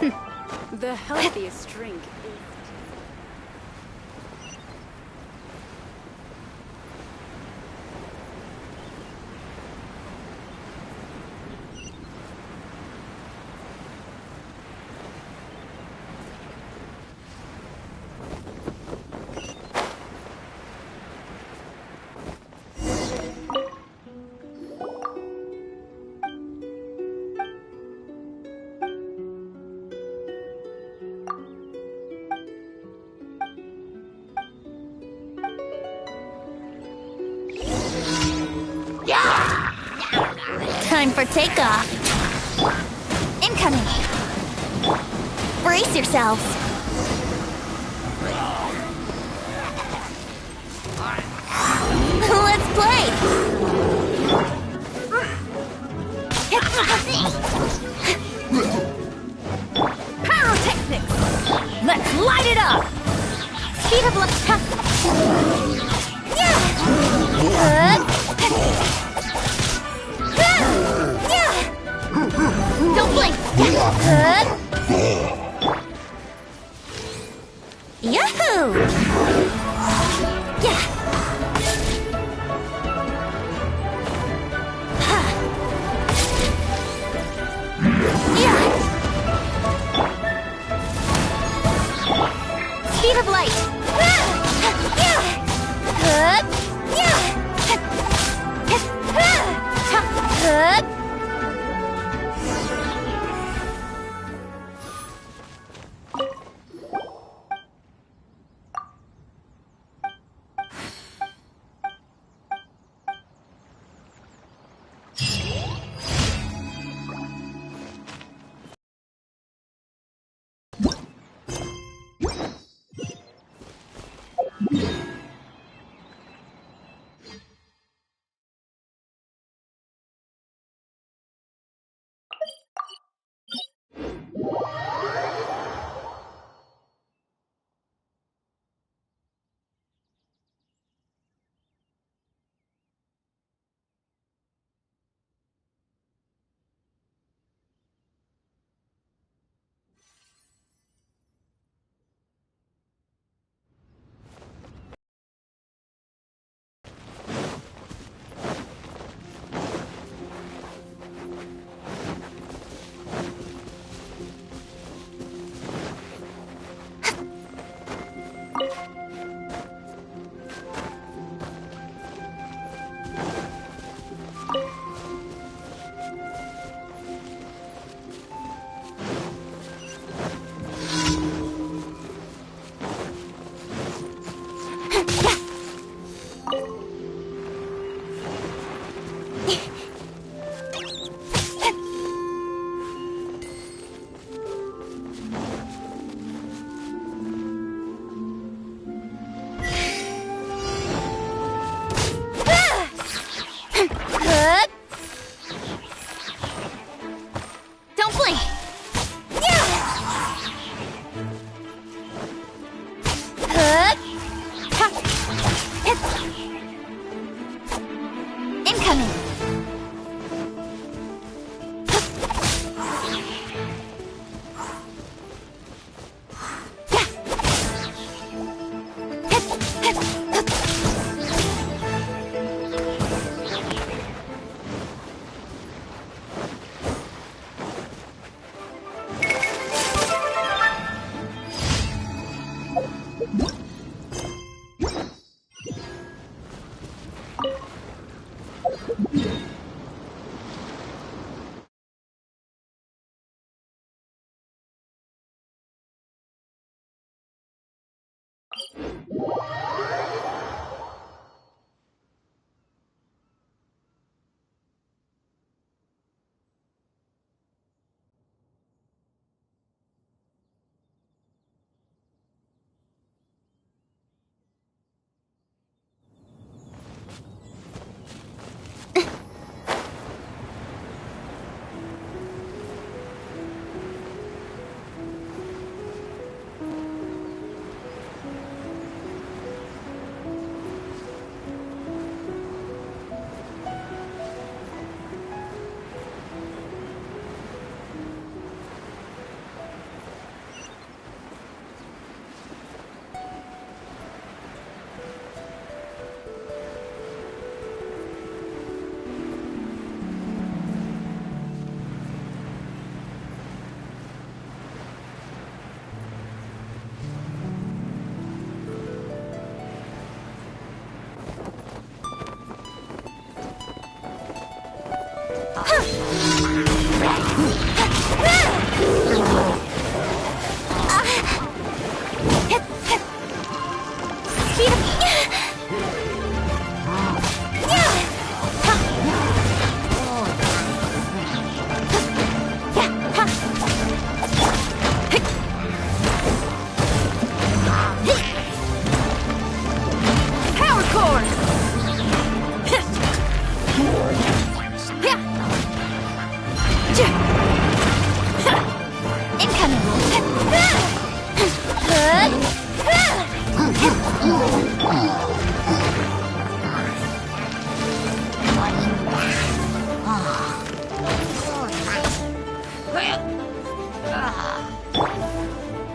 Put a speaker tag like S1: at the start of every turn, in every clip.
S1: The healthiest drink is...
S2: Time for takeoff. Incoming. Brace yourselves. Let's play. Pyrotechnics. Let's light it up. Speed of light. Don't blink! Yahoo! Yeah! Yeah! Speed of light! Yeah! Don't blink! Incoming!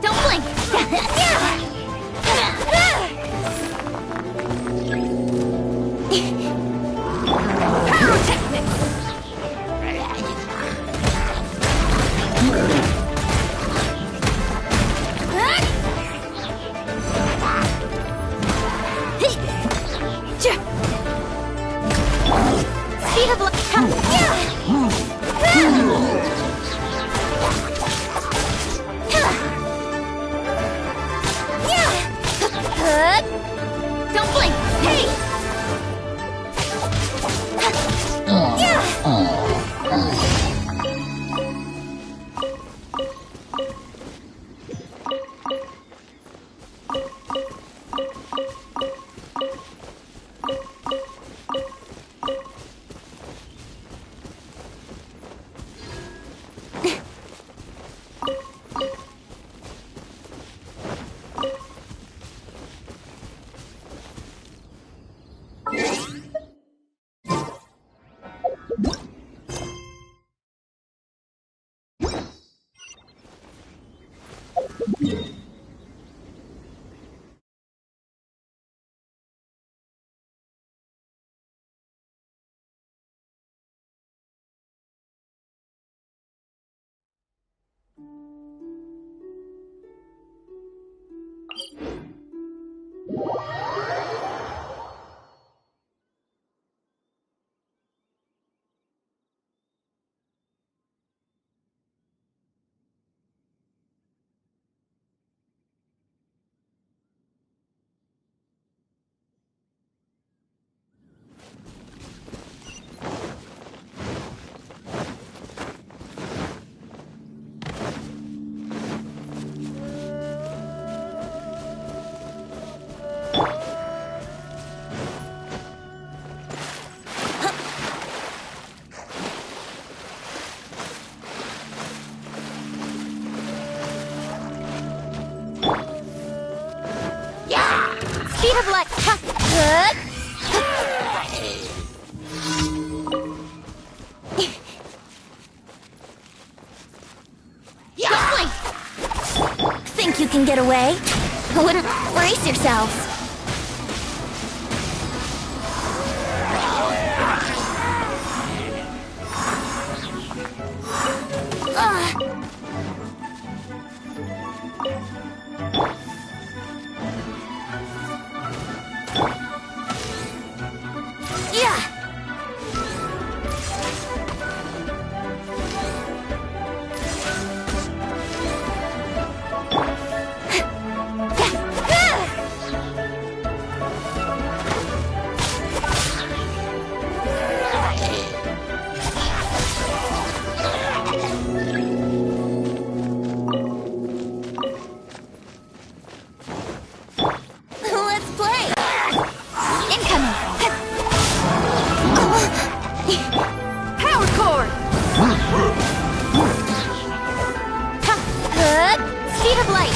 S2: Don't blink! Speed of light! Don't blink! Hey! Speed of light! Don't blink! Think you can get away? Wouldn't brace yourselves. Speed of light!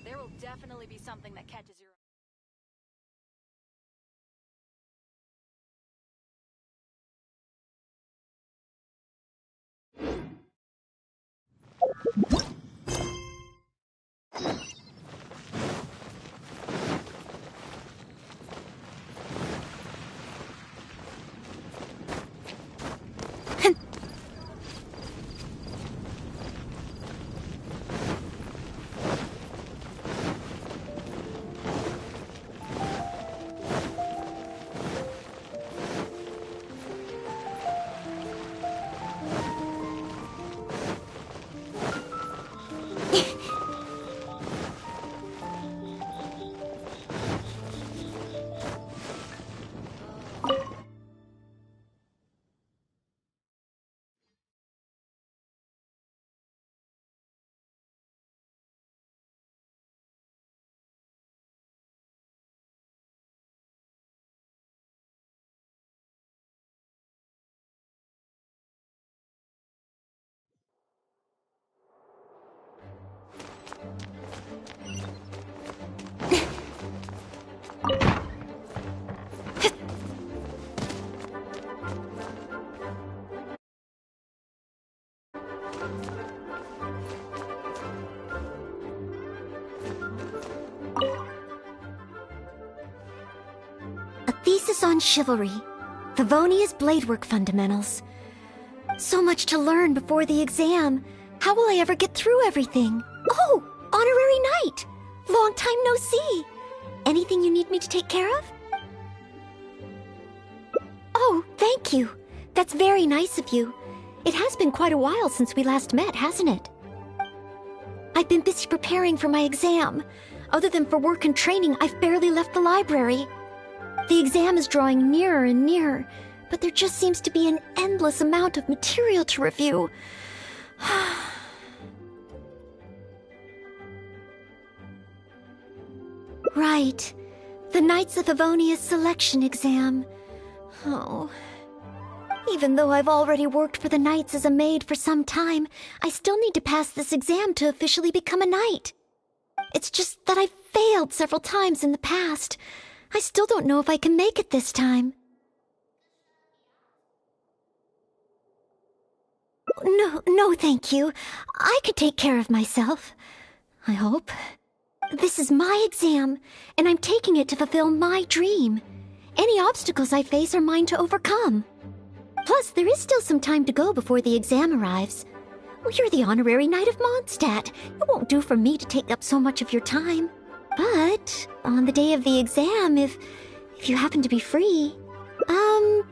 S1: There will definitely be something that catches your
S2: A thesis on chivalry. Favonia's bladework fundamentals. So much to learn before the exam. How will I ever get through everything? Oh, honorary knight! Long time no see. Anything you need me to take care of? Oh, thank you. That's very nice of you. It has been quite a while since we last met, hasn't it? I've been busy preparing for my exam. Other than for work and training, I've barely left the library. The exam is drawing nearer and nearer, but there just seems to be an endless amount of material to review. Right. The Knights of Favonia's selection exam. Oh. Even though I've already worked for the Knights as a maid for some time, I still need to pass this exam to officially become a knight. It's just that I've failed several times in the past. I still don't know if I can make it this time. No, thank you. I could take care of myself. I hope. This is my exam, and I'm taking it to fulfill my dream. Any obstacles I face are mine to overcome. Plus, there is still some time to go before the exam arrives. Well, you're the honorary knight of Mondstadt. It won't do for me to take up so much of your time. But on the day of the exam, if you happen to be free,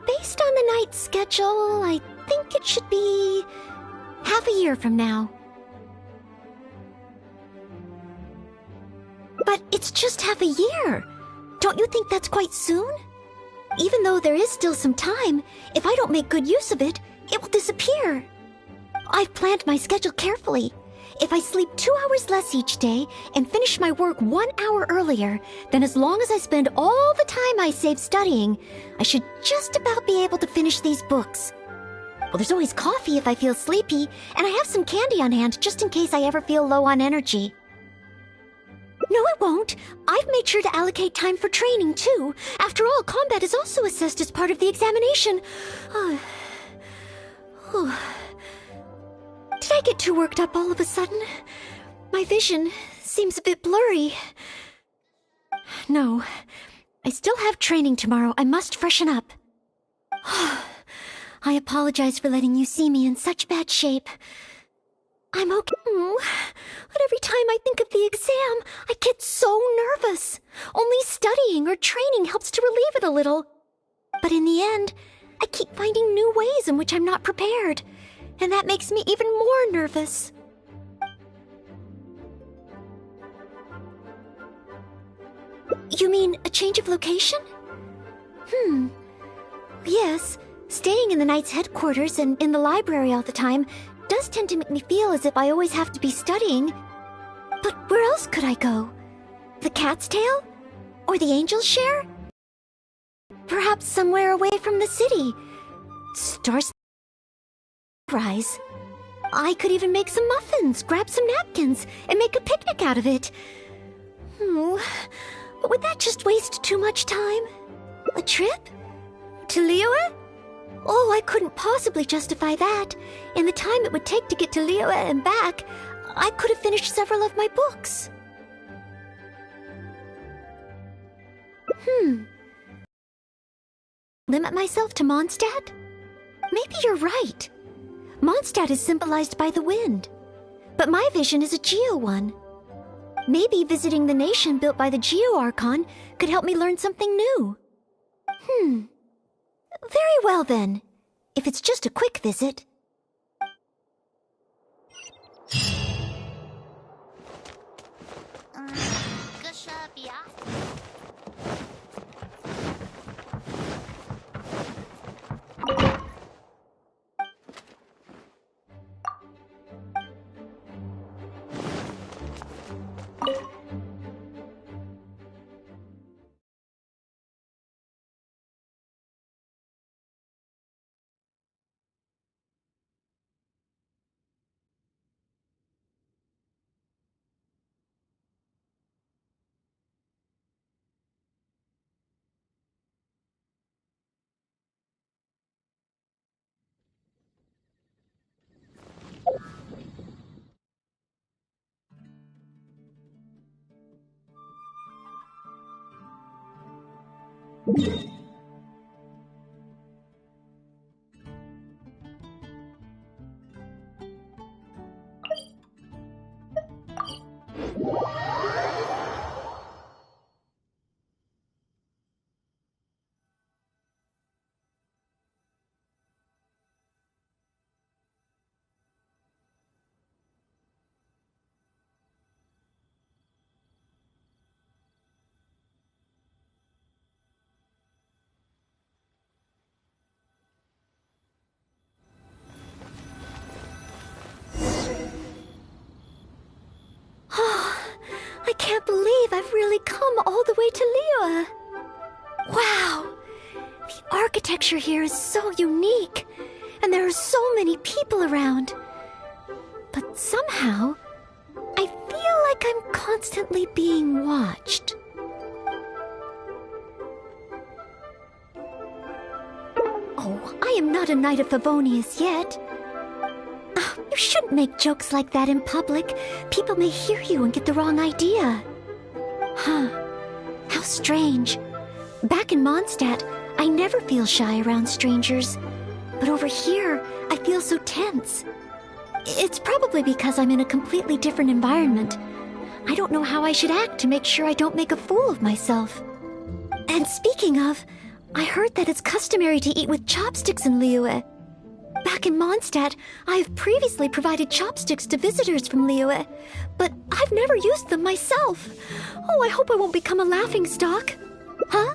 S2: based on the night's schedule, I think it should be half a year from now. But it's just half a year. Don't you think that's quite soon? Even though there is still some time, if I don't make good use of it, it will disappear. I've planned my schedule carefully. If I sleep 2 hours less each day and finish my work 1 hour earlier, then as long as I spend all the time I save studying, I should just about be able to finish these books. Well, there's always coffee if I feel sleepy, and I have some candy on hand just in case I ever feel low on energy. No, it won't. I've made sure to allocate time for training, too. After all, combat is also assessed as part of the examination. Did I get too worked up all of a sudden? My vision seems a bit blurry. No, I still have training tomorrow. I must freshen up. I apologize for letting you see me in such bad shape. I'm okay. But every time I think of the exam, I get so nervous. Only studying or training helps to relieve it a little. But in the end, I keep finding new ways in which I'm not prepared. And that makes me even more nervous. You mean a change of location? Yes, staying in the Knight's headquarters and in the library all the time does tend to make me feel as if I always have to be studying. But where else could I go? The Cat's Tail? Or the Angel's Share? Perhaps somewhere away from the city. Stars rise. I could even make some muffins, grab some napkins, and make a picnic out of it. But would that just waste too much time? A trip? To Liyue? Oh, I couldn't possibly justify that. In the time it would take to get to Liyue and back, I could have finished several of my books. Limit myself to Mondstadt? Maybe you're right. Mondstadt is symbolized by the wind. But my vision is a Geo one. Maybe visiting the nation built by the Geo Archon could help me learn something new. Very well then. If it's just a quick visit. I can't believe I've really come all the way to Liyue. Wow! The architecture here is so unique, and there are so many people around. But somehow, I feel like I'm constantly being watched. Oh, I am not a Knight of Favonius yet. You shouldn't make jokes like that in public. People may hear you and get the wrong idea. How strange. Back in Mondstadt, I never feel shy around strangers. But over here, I feel so tense. It's probably because I'm in a completely different environment. I don't know how I should act to make sure I don't make a fool of myself. And speaking of, I heard that it's customary to eat with chopsticks in Liyue. Back in Mondstadt, I have previously provided chopsticks to visitors from Liyue, but I've never used them myself. Oh, I hope I won't become a laughingstock. Huh?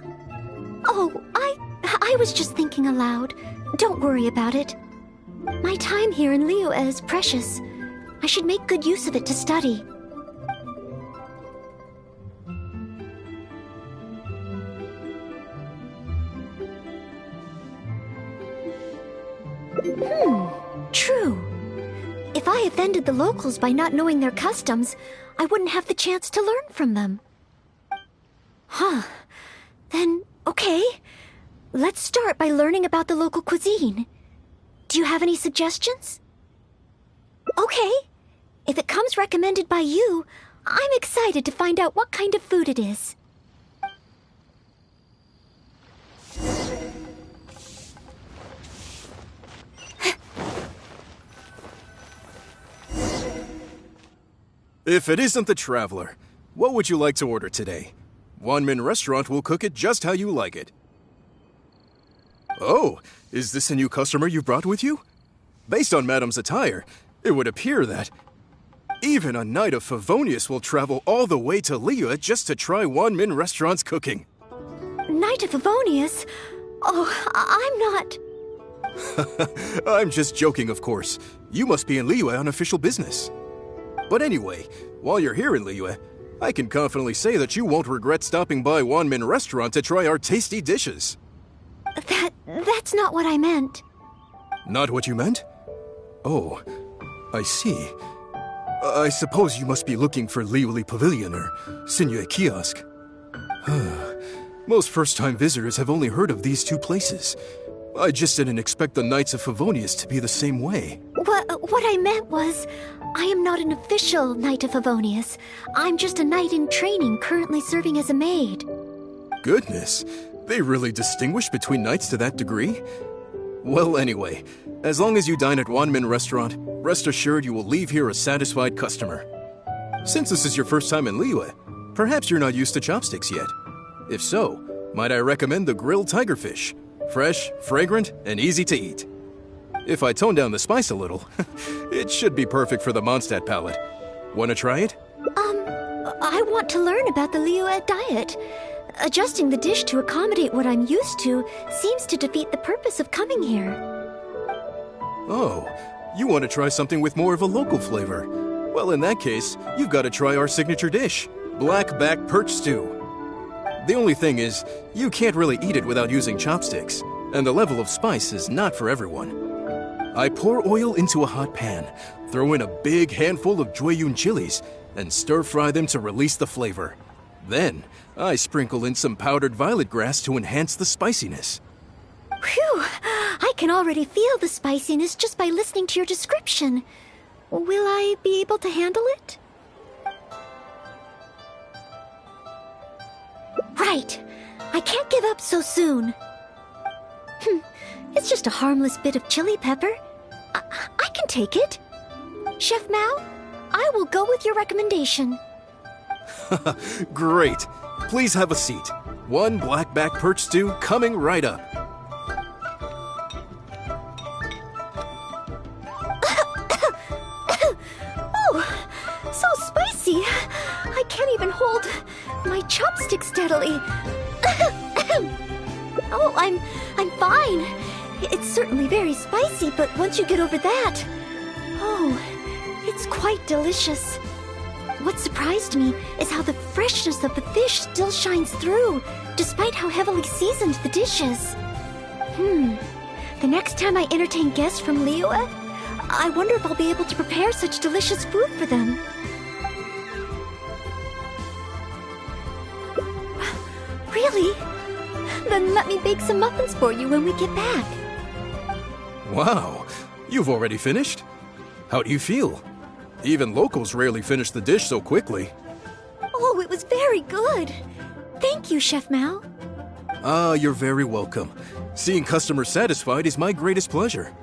S2: Oh, I was just thinking aloud. Don't worry about it. My time here in Liyue is precious. I should make good use of it to study. True. If I offended the locals by not knowing their customs, I wouldn't have the chance to learn from them. Then, okay. Let's start by learning about the local cuisine. Do you have any suggestions? Okay. If it comes recommended by you, I'm excited to find out what kind of food it is.
S3: If it isn't the Traveler, what would you like to order today? Wanmin Restaurant will cook it just how you like it. Oh, is this a new customer you brought with you? Based on Madame's attire, it would appear that even a Knight of Favonius will travel all the way to Liyue just to try Wanmin Restaurant's cooking.
S2: Knight of Favonius? Oh, I'm not...
S3: I'm just joking, of course. You must be in Liyue on official business. But anyway, while you're here in Liyue, I can confidently say that you won't regret stopping by Wanmin Restaurant to try our tasty dishes.
S2: That's not what I meant.
S3: Not what you meant? Oh, I see. I suppose you must be looking for Liuli Pavilion or Sinyue Kiosk. Most first-time visitors have only heard of these two places. I just didn't expect the Knights of Favonius to be the same way.
S2: What I meant was, I am not an official Knight of Favonius. I'm just a knight in training currently serving as a maid.
S3: Goodness, they really distinguish between knights to that degree? Well, anyway, as long as you dine at Wanmin Restaurant, rest assured you will leave here a satisfied customer. Since this is your first time in Liyue, perhaps you're not used to chopsticks yet. If so, might I recommend the grilled tigerfish? Fresh, fragrant, and easy to eat. If I tone down the spice a little, it should be perfect for the Mondstadt palate. Wanna try it?
S2: I want to learn about the Liyue diet. Adjusting the dish to accommodate what I'm used to seems to defeat the purpose of coming here.
S3: Oh, you want to try something with more of a local flavor? Well, in that case, you've got to try our signature dish, black back perch stew. The only thing is, you can't really eat it without using chopsticks, and the level of spice is not for everyone. I pour oil into a hot pan, throw in a big handful of Jueyun chilies, and stir-fry them to release the flavor. Then, I sprinkle in some powdered violet grass to enhance the spiciness.
S2: Phew! I can already feel the spiciness just by listening to your description. Will I be able to handle it? Right! I can't give up so soon. It's just a harmless bit of chili pepper. I can take it. Chef Mao, I will go with your recommendation.
S3: Great! Please have a seat. One blackback perch stew coming right up.
S2: Oh, so spicy. I can't even hold my chopstick steadily. Oh, I'm fine. It's certainly very spicy, but once you get over that, oh, it's quite delicious. What surprised me is how the freshness of the fish still shines through, despite how heavily seasoned the dish is. The next time I entertain guests from Liyue, I wonder if I'll be able to prepare such delicious food for them. Really? Then let me bake some muffins for you when we get back.
S3: Wow, you've already finished? How do you feel? Even locals rarely finish the dish so quickly.
S2: Oh, it was very good. Thank you, Chef Mao.
S3: Ah, you're very welcome. Seeing customers satisfied is my greatest pleasure.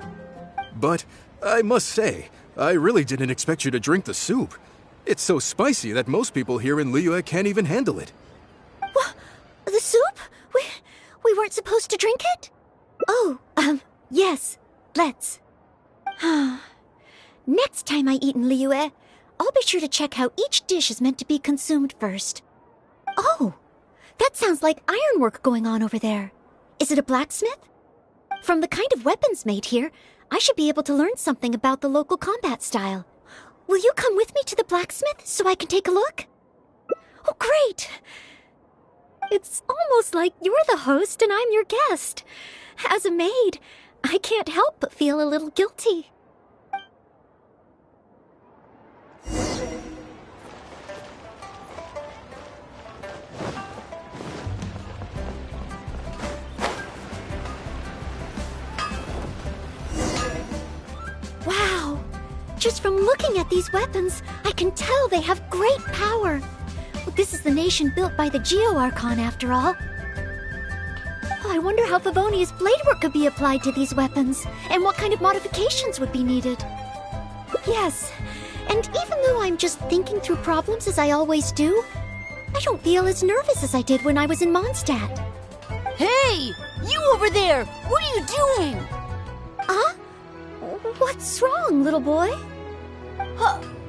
S3: But I must say, I really didn't expect you to drink the soup. It's so spicy that most people here in Liyue can't even handle it.
S2: What? The soup? We weren't supposed to drink it? Oh, yes. Let's. Next time I eat in Liyue, I'll be sure to check how each dish is meant to be consumed first. Oh, that sounds like ironwork going on over there. Is it a blacksmith? From the kind of weapons made here, I should be able to learn something about the local combat style. Will you come with me to the blacksmith so I can take a look? Oh, great! It's almost like you're the host and I'm your guest. As a maid, I can't help but feel a little guilty. Wow! Just from looking at these weapons, I can tell they have great power. Well, this is the nation built by the Geo-Archon, after all. I wonder how Favonius bladework could be applied to these weapons, and what kind of modifications would be needed. Yes, and even though I'm just thinking through problems as I always do, I don't feel as nervous as I did when I was in Mondstadt.
S4: Hey! You over there! What are you doing?
S2: Huh? What's wrong, little boy?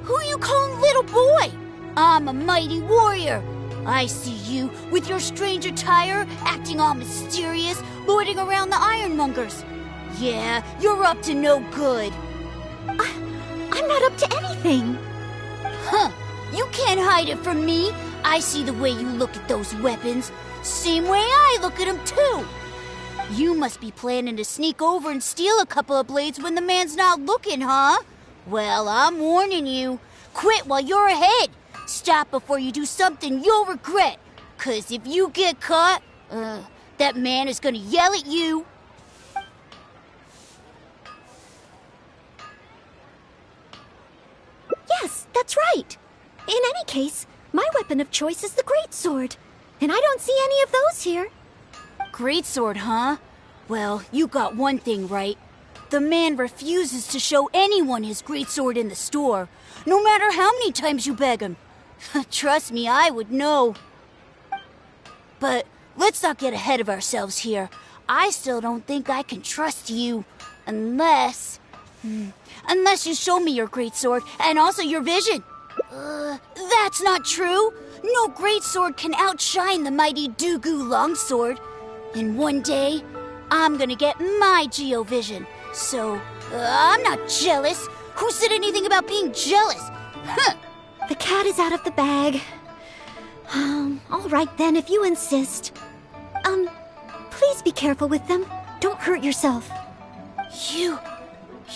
S4: Who you calling little boy? I'm a mighty warrior. I see you with your strange attire, acting all mysterious, lording around the ironmongers. Yeah, you're up to no good.
S2: I'm not up to anything.
S4: Huh, you can't hide it from me. I see the way you look at those weapons. Same way I look at them too. You must be planning to sneak over and steal a couple of blades when the man's not looking, huh? Well, I'm warning you. Quit while you're ahead. Stop before you do something you'll regret. 'Cause if you get caught, that man is gonna yell at you.
S2: Yes, that's right. In any case, my weapon of choice is the greatsword. And I don't see any of those here.
S4: Greatsword, huh? Well, you got one thing right. The man refuses to show anyone his greatsword in the store, no matter how many times you beg him. Trust me, I would know. But let's not get ahead of ourselves here. I still don't think I can trust you. Unless you show me your greatsword and also your vision. That's not true. No greatsword can outshine the mighty Dugu longsword. And one day, I'm gonna get my Geovision. So, I'm not jealous. Who said anything about being jealous? Huh.
S2: The cat is out of the bag. All right then, if you insist. Please be careful with them. Don't hurt yourself.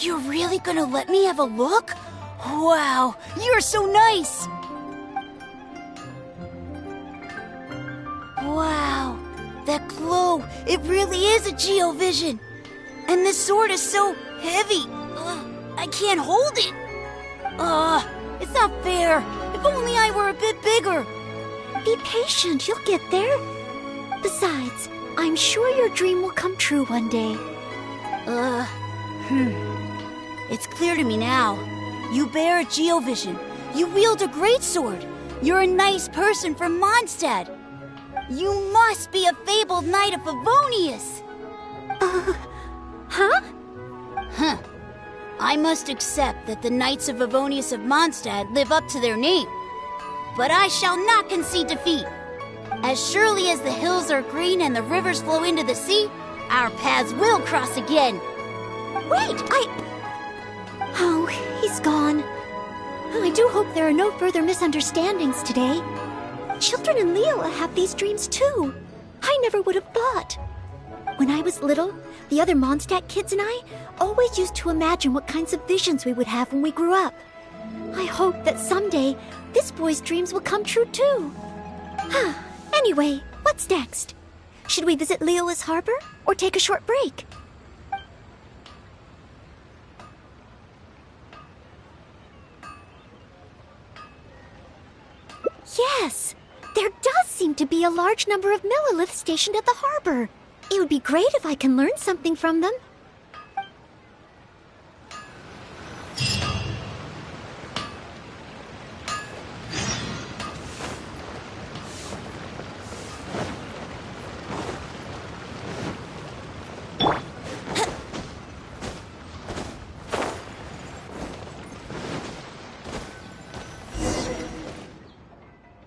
S4: You're really gonna let me have a look? Wow, you're so nice! Wow, that glow, it really is a Geovision! And this sword is so heavy, I can't hold it! It's not fair! If only I were a bit bigger!
S2: Be patient, you'll get there. Besides, I'm sure your dream will come true one day.
S4: It's clear to me now. You bear a Geovision. You wield a greatsword. You're a nice person from Mondstadt. You must be a fabled knight of Favonius.
S2: Huh?
S4: Huh. I must accept that the Knights of Favonius of Mondstadt live up to their name. But I shall not concede defeat. As surely as the hills are green and the rivers flow into the sea, our paths will cross again.
S2: Wait, Oh, he's gone. I do hope there are no further misunderstandings today. Children in Liyue have these dreams too. I never would have thought. When I was little, the other Mondstadt kids and I always used to imagine what kinds of visions we would have when we grew up. I hope that someday this boy's dreams will come true too. Anyway, what's next? Should we visit Liyue's harbor or take a short break? Yes, there does seem to be a large number of Milliliths stationed at the harbor. It would be great if I can learn something from them.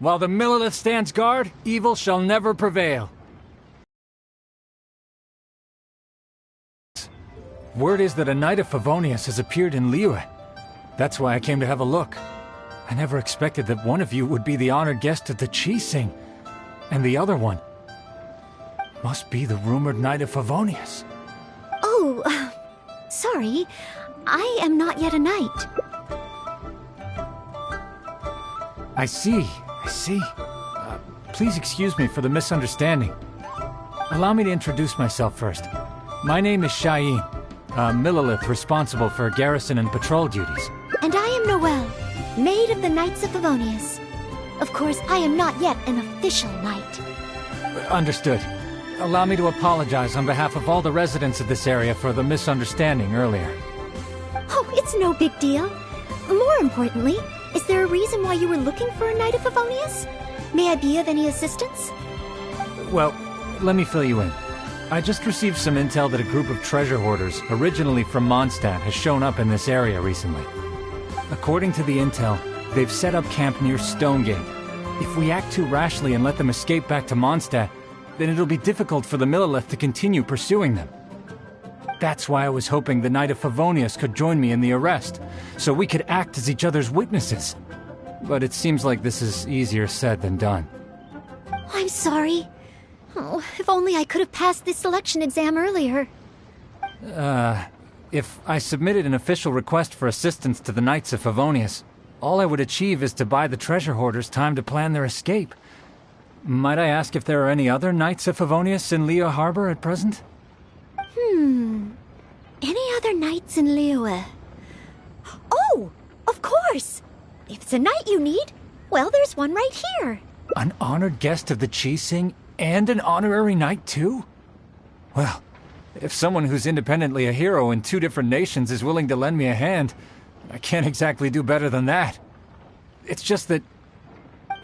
S5: While the Millilith stands guard, evil shall never prevail. Word is that a Knight of Favonius has appeared in Liyue. That's why I came to have a look. I never expected that one of you would be the honored guest at the Chi-Sing. And the other one must be the rumored Knight of Favonius.
S2: Oh, sorry. I am not yet a knight.
S5: I see. Please excuse me for the misunderstanding. Allow me to introduce myself first. My name is Cheyenne, a Millilith responsible for garrison and patrol duties.
S2: And I am Noelle, maid of the Knights of Favonius. Of course, I am not yet an official knight.
S5: Understood. Allow me to apologize on behalf of all the residents of this area for the misunderstanding earlier.
S2: Oh, it's no big deal. More importantly, is there a reason why you were looking for a Knight of Favonius? May I be of any assistance?
S5: Well, let me fill you in. I just received some intel that a group of treasure hoarders, originally from Mondstadt, has shown up in this area recently. According to the intel, they've set up camp near Stonegate. If we act too rashly and let them escape back to Mondstadt, then it'll be difficult for the Millilith to continue pursuing them. That's why I was hoping the Knight of Favonius could join me in the arrest, so we could act as each other's witnesses. But it seems like this is easier said than done.
S2: I'm sorry. Oh, if only I could have passed this selection exam earlier.
S5: If I submitted an official request for assistance to the Knights of Favonius, all I would achieve is to buy the treasure hoarders time to plan their escape. Might I ask if there are any other Knights of Favonius in Liyue Harbor at present?
S2: Any other knights in Liyue? Oh, of course! If it's a knight you need, well, there's one right here.
S5: An honored guest of the Qixing and an honorary knight too? Well, if someone who's independently a hero in 2 different nations is willing to lend me a hand, I can't exactly do better than that. It's just that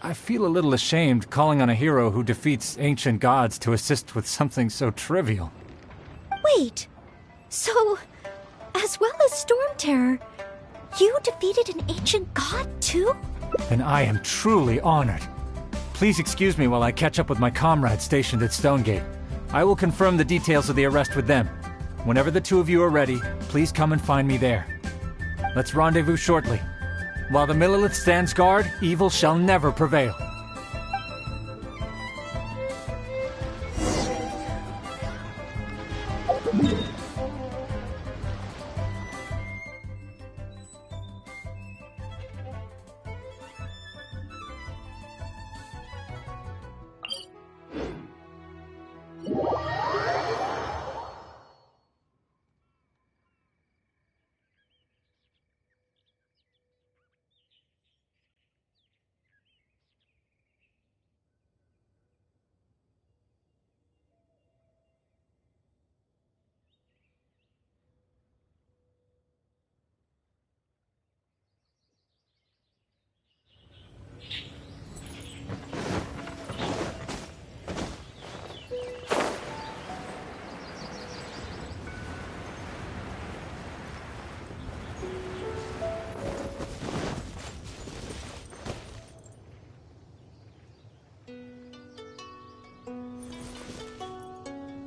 S5: I feel a little ashamed calling on a hero who defeats ancient gods to assist with something so trivial.
S2: Wait, so, as well as Storm Terror, you defeated an ancient god too?
S5: Then I am truly honored. Please excuse me while I catch up with my comrades stationed at Stonegate. I will confirm the details of the arrest with them. Whenever the 2 of you are ready, please come and find me there. Let's rendezvous shortly. While the Millelith stands guard, evil shall never prevail.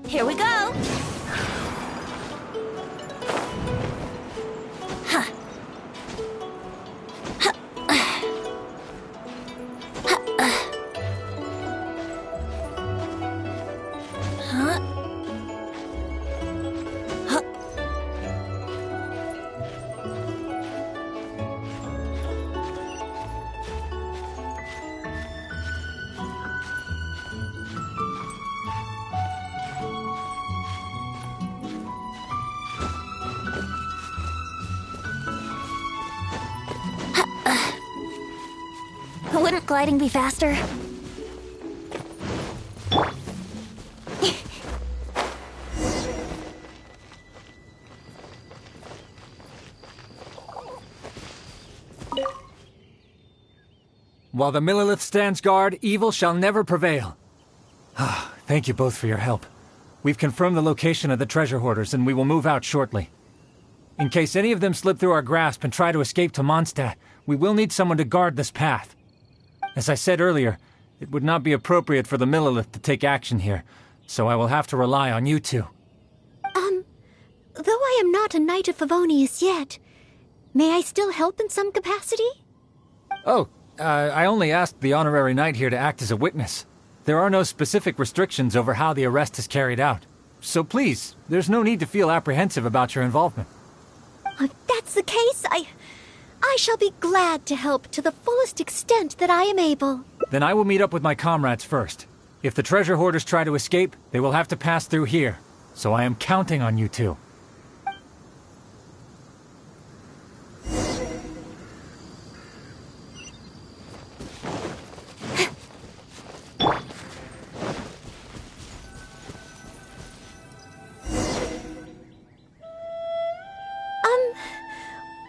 S4: Here we go! Wouldn't gliding be faster?
S5: While the Millelith stands guard, evil shall never prevail. Thank you both for your help. We've confirmed the location of the treasure hoarders, and we will move out shortly. In case any of them slip through our grasp and try to escape to Mondstadt, we will need someone to guard this path. As I said earlier, it would not be appropriate for the Millelith to take action here, so I will have to rely on you two.
S2: Though I am not a Knight of Favonius yet, may I still help in some capacity?
S5: Oh, I only asked the honorary knight here to act as a witness. There are no specific restrictions over how the arrest is carried out. So please, there's no need to feel apprehensive about your involvement.
S2: If that's the case, I shall be glad to help to the fullest extent that I am able.
S5: Then I will meet up with my comrades first. If the treasure hoarders try to escape, they will have to pass through here. So I am counting on you two.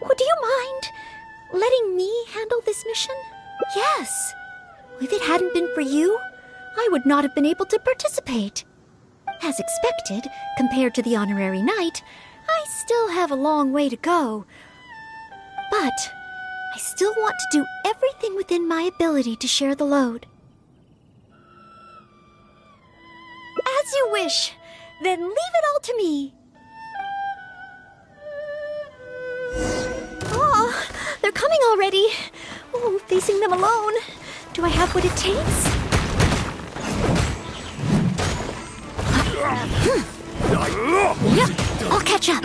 S2: Would you mind letting me handle this mission? Yes. If it hadn't been for you, I would not have been able to participate. As expected, compared to the honorary knight, I still have a long way to go. But I still want to do everything within my ability to share the load. As you wish. Then leave it all to me. Oh, they're coming already. Oh, facing them alone. Do I have what it takes? Yep. I'll catch up.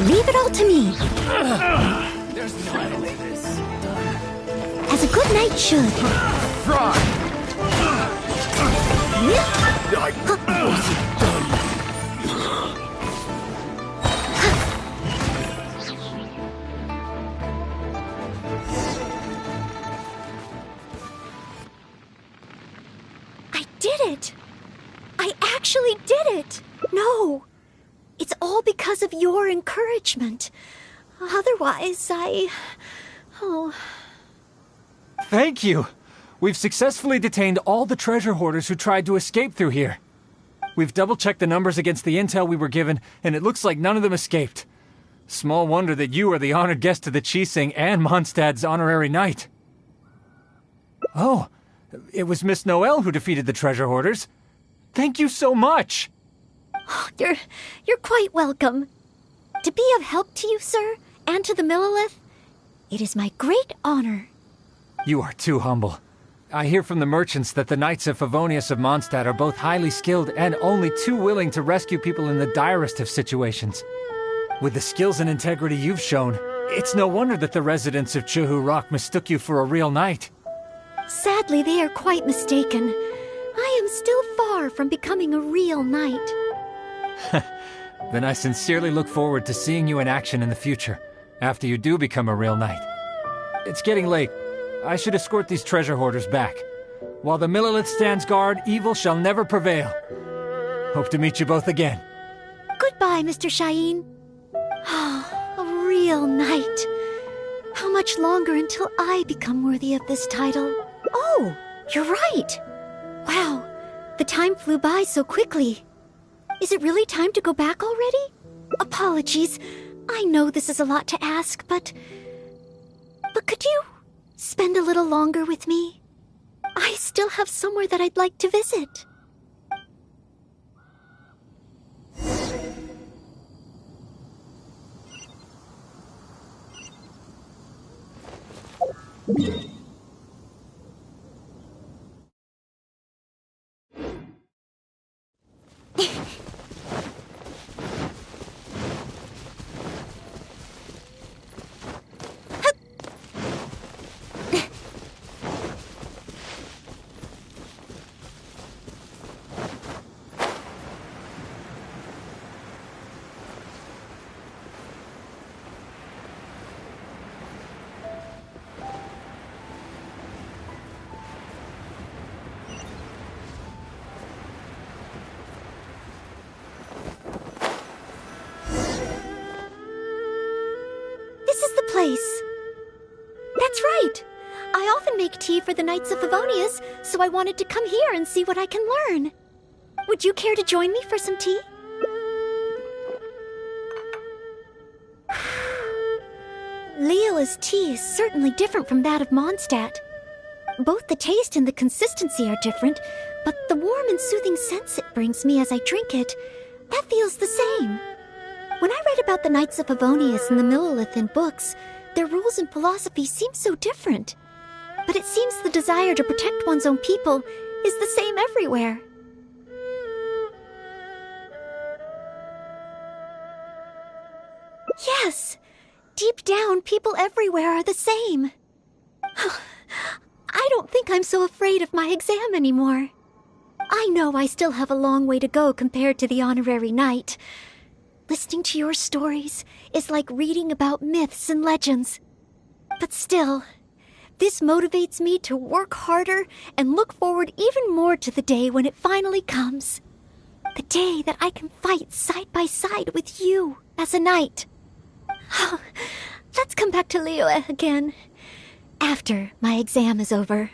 S2: Leave it all to me. As a good knight should. I did it! I actually did it! No! It's all because of your encouragement. Otherwise, Oh.
S5: Thank you! We've successfully detained all the treasure hoarders who tried to escape through here. We've double-checked the numbers against the intel we were given, and it looks like none of them escaped. Small wonder that you are the honored guest of the Qixing and Mondstadt's honorary knight. Oh, it was Miss Noelle who defeated the treasure hoarders. Thank you so much!
S2: You're quite welcome. To be of help to you, sir, and to the Millelith, it is my great honor.
S5: You are too humble. I hear from the merchants that the Knights of Favonius of Mondstadt are both highly skilled and only too willing to rescue people in the direst of situations. With the skills and integrity you've shown, it's no wonder that the residents of Chuhu Rock mistook you for a real knight.
S2: Sadly, they are quite mistaken. I am still far from becoming a real knight.
S5: Then I sincerely look forward to seeing you in action in the future, after you do become a real knight. It's getting late. I should escort these treasure hoarders back. While the Millelith stands guard, evil shall never prevail. Hope to meet you both again.
S2: Goodbye, Mr. Shaheen. A real knight. How much longer until I become worthy of this title? Oh, you're right. Wow, the time flew by so quickly. Is it really time to go back already? Apologies. I know this is a lot to ask, but could you spend a little longer with me? I still have somewhere that I'd like to visit. Place. That's right. I often make tea for the Knights of Favonius, so I wanted to come here and see what I can learn. Would you care to join me for some tea? Leola's tea is certainly different from that of Mondstadt. Both the taste and the consistency are different, but the warm and soothing sense it brings me as I drink it, that feels the same. When I read about the Knights of Favonius and the Millelith in books, their rules and philosophy seem so different. But it seems the desire to protect one's own people is the same everywhere. Yes, deep down, people everywhere are the same. I don't think I'm so afraid of my exam anymore. I know I still have a long way to go compared to the honorary knight. Listening to your stories is like reading about myths and legends. But still, this motivates me to work harder and look forward even more to the day when it finally comes. The day that I can fight side by side with you as a knight. Let's come back to Liyue again, after my exam is over.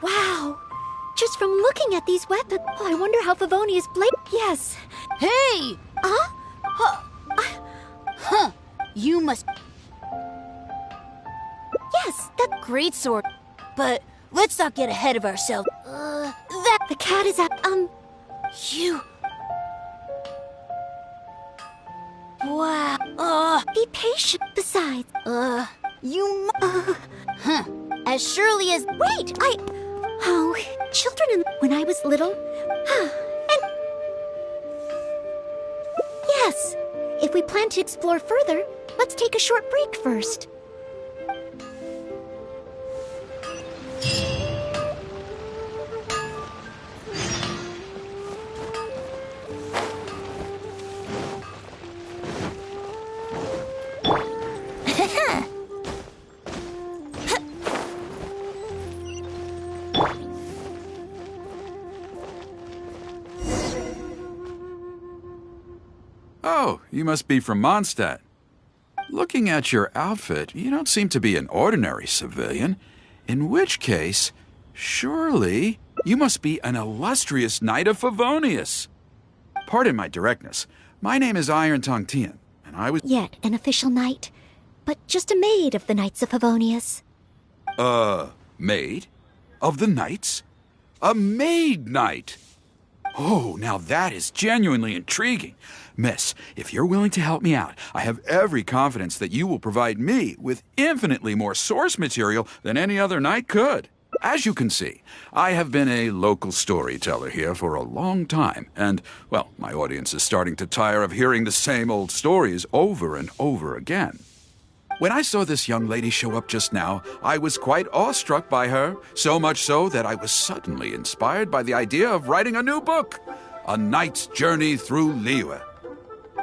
S2: Wow! Just from looking at these weapons, I wonder how Favonia's blade. Yes.
S4: Hey!
S2: Huh?
S4: Huh. You must...
S2: Yes, that.
S4: Great sword. But let's not get ahead of ourselves.
S2: The cat is at.
S4: You... Wow.
S2: Be patient. Besides.
S4: You... Huh. As surely as...
S2: Wait! Oh, children when I was little. And. Yes. If we plan to explore further, let's take a short break first.
S6: Oh, you must be from Mondstadt. Looking at your outfit, you don't seem to be an ordinary civilian. In which case, surely you must be an illustrious knight of Favonius. Pardon my directness. My name is Iron Tongue Tian, and I was...
S2: Yet an official knight, but just a maid of the Knights of Favonius.
S6: Maid? Of the knights? A maid knight? Oh, now that is genuinely intriguing. Miss, if you're willing to help me out, I have every confidence that you will provide me with infinitely more source material than any other knight could. As you can see, I have been a local storyteller here for a long time, and, well, my audience is starting to tire of hearing the same old stories over and over again. When I saw this young lady show up just now, I was quite awestruck by her, so much so that I was suddenly inspired by the idea of writing a new book, A Knight's Journey Through Liyue.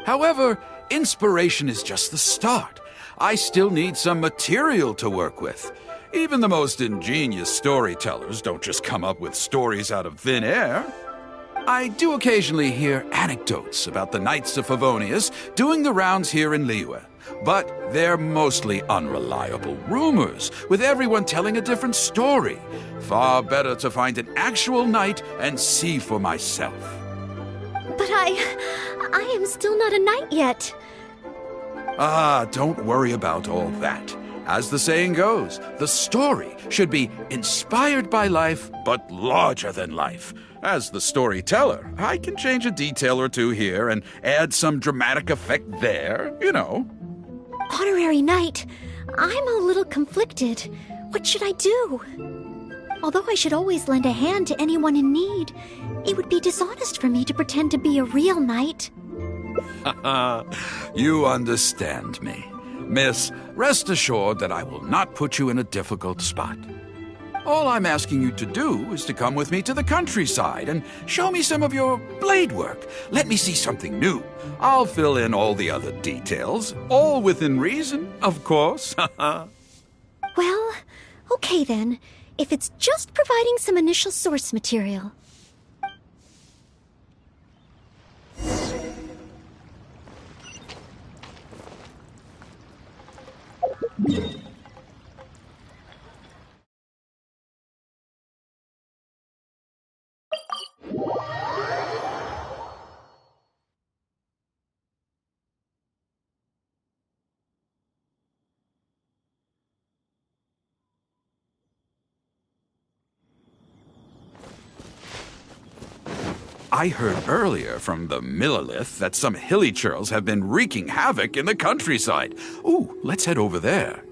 S6: However, inspiration is just the start. I still need some material to work with. Even the most ingenious storytellers don't just come up with stories out of thin air. I do occasionally hear anecdotes about the Knights of Favonius doing the rounds here in Liyue, but they're mostly unreliable rumors, with everyone telling a different story. Far better to find an actual knight and see for myself.
S2: But I am still not a knight yet.
S6: Ah, don't worry about all that. As the saying goes, the story should be inspired by life, but larger than life. As the storyteller, I can change a detail or two here and add some dramatic effect there, you know.
S2: Honorary knight, I'm a little conflicted. What should I do? Although I should always lend a hand to anyone in need, it would be dishonest for me to pretend to be a real knight.
S6: You understand me. Miss, rest assured that I will not put you in a difficult spot. All I'm asking you to do is to come with me to the countryside and show me some of your blade work. Let me see something new. I'll fill in all the other details, all within reason, of course.
S2: Well, okay then, if it's just providing some initial source material.
S6: I heard earlier from the Millilith that some hilly churls have been wreaking havoc in the countryside. Ooh, let's head over there.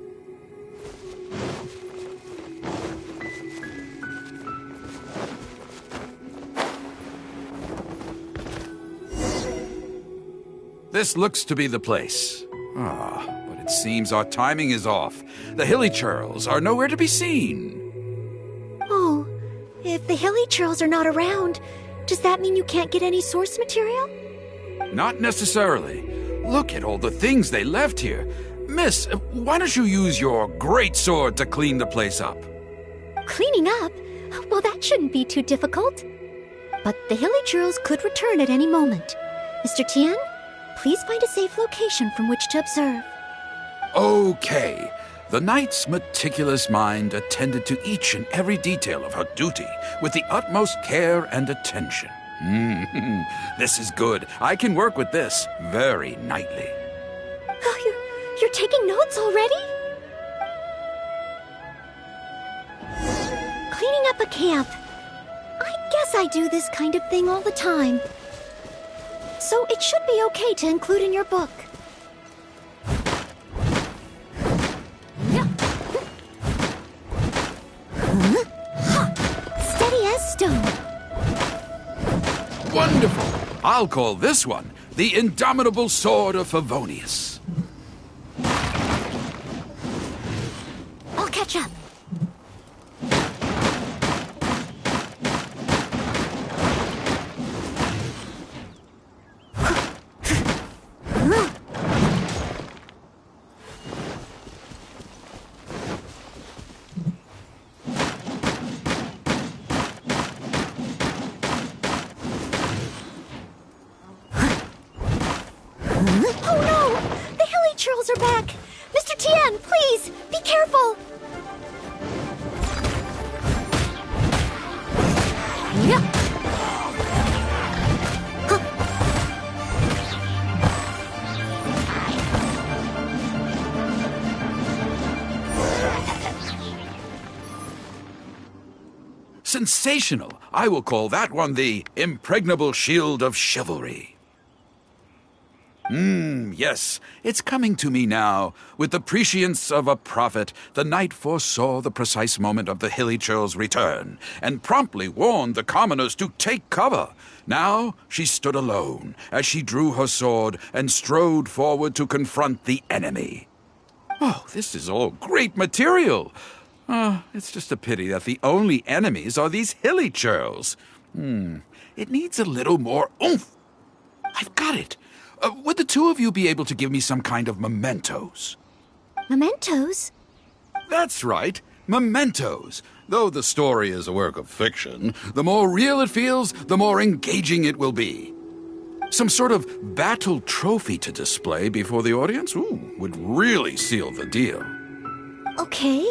S6: This looks to be the place. But it seems our timing is off. The hilly churls are nowhere to be seen.
S2: Oh, if the hilly churls are not around, does that mean you can't get any source material?
S6: Not necessarily. Look at all the things they left here. Miss, why don't you use your great sword to clean the place up?
S2: Cleaning up? Well, that shouldn't be too difficult. But the hilly churls could return at any moment. Mr. Tien, please find a safe location from which to observe.
S6: Okay. The knight's meticulous mind attended to each and every detail of her duty with the utmost care and attention. This is good. I can work with this very knightly.
S2: Oh, you're taking notes already? Cleaning up a camp. I guess I do this kind of thing all the time. So it should be okay to include in your book. Steady as stone.
S6: Wonderful! I'll call this one the Indomitable Sword of Favonius.
S2: I'll catch up. Oh no! The hilly churls are back! Mr. Tien, please, be careful!
S6: Sensational! I will call that one the Impregnable Shield of Chivalry. Yes, it's coming to me now. With the prescience of a prophet, the knight foresaw the precise moment of the hilly churl's return, and promptly warned the commoners to take cover. Now she stood alone, as she drew her sword and strode forward to confront the enemy. Oh, this is all great material. It's just a pity that the only enemies are these hilly churls. It needs a little more oomph. I've got it. Would the two of you be able to give me some kind of mementos?
S2: Mementos?
S6: That's right, mementos. Though the story is a work of fiction, the more real it feels, the more engaging it will be. Some sort of battle trophy to display before the audience would really seal the deal.
S2: Okay,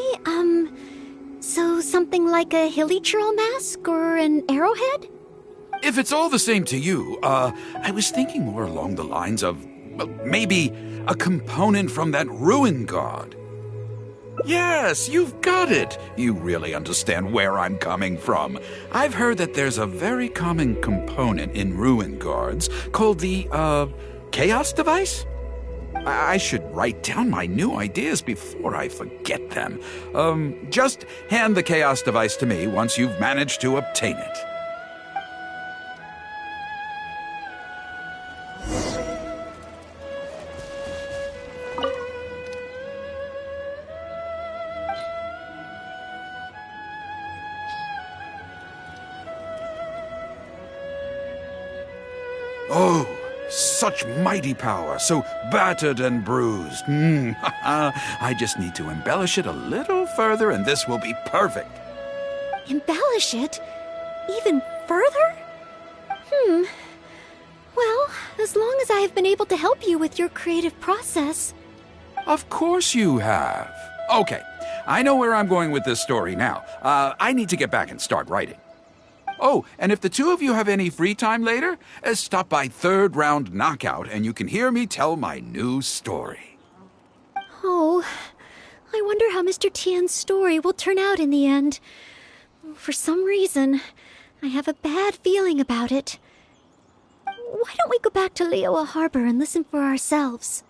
S2: so something like a hilly churl mask or an arrowhead?
S6: If it's all the same to you, I was thinking more along the lines of, maybe a component from that ruin guard. Yes, you've got it. You really understand where I'm coming from. I've heard that there's a very common component in ruin guards called the, chaos device? I should write down my new ideas before I forget them. Just hand the chaos device to me once you've managed to obtain it. Oh, such mighty power, so battered and bruised. I just need to embellish it a little further and this will be perfect.
S2: Embellish it? Even further? Well, as long as I have been able to help you with your creative process.
S6: Of course you have. Okay, I know where I'm going with this story now. I need to get back and start writing. Oh, and if the two of you have any free time later, stop by Third Round Knockout and you can hear me tell my new story.
S2: Oh, I wonder how Mr. Tien's story will turn out in the end. For some reason, I have a bad feeling about it. Why don't we go back to Liyue Harbor and listen for ourselves?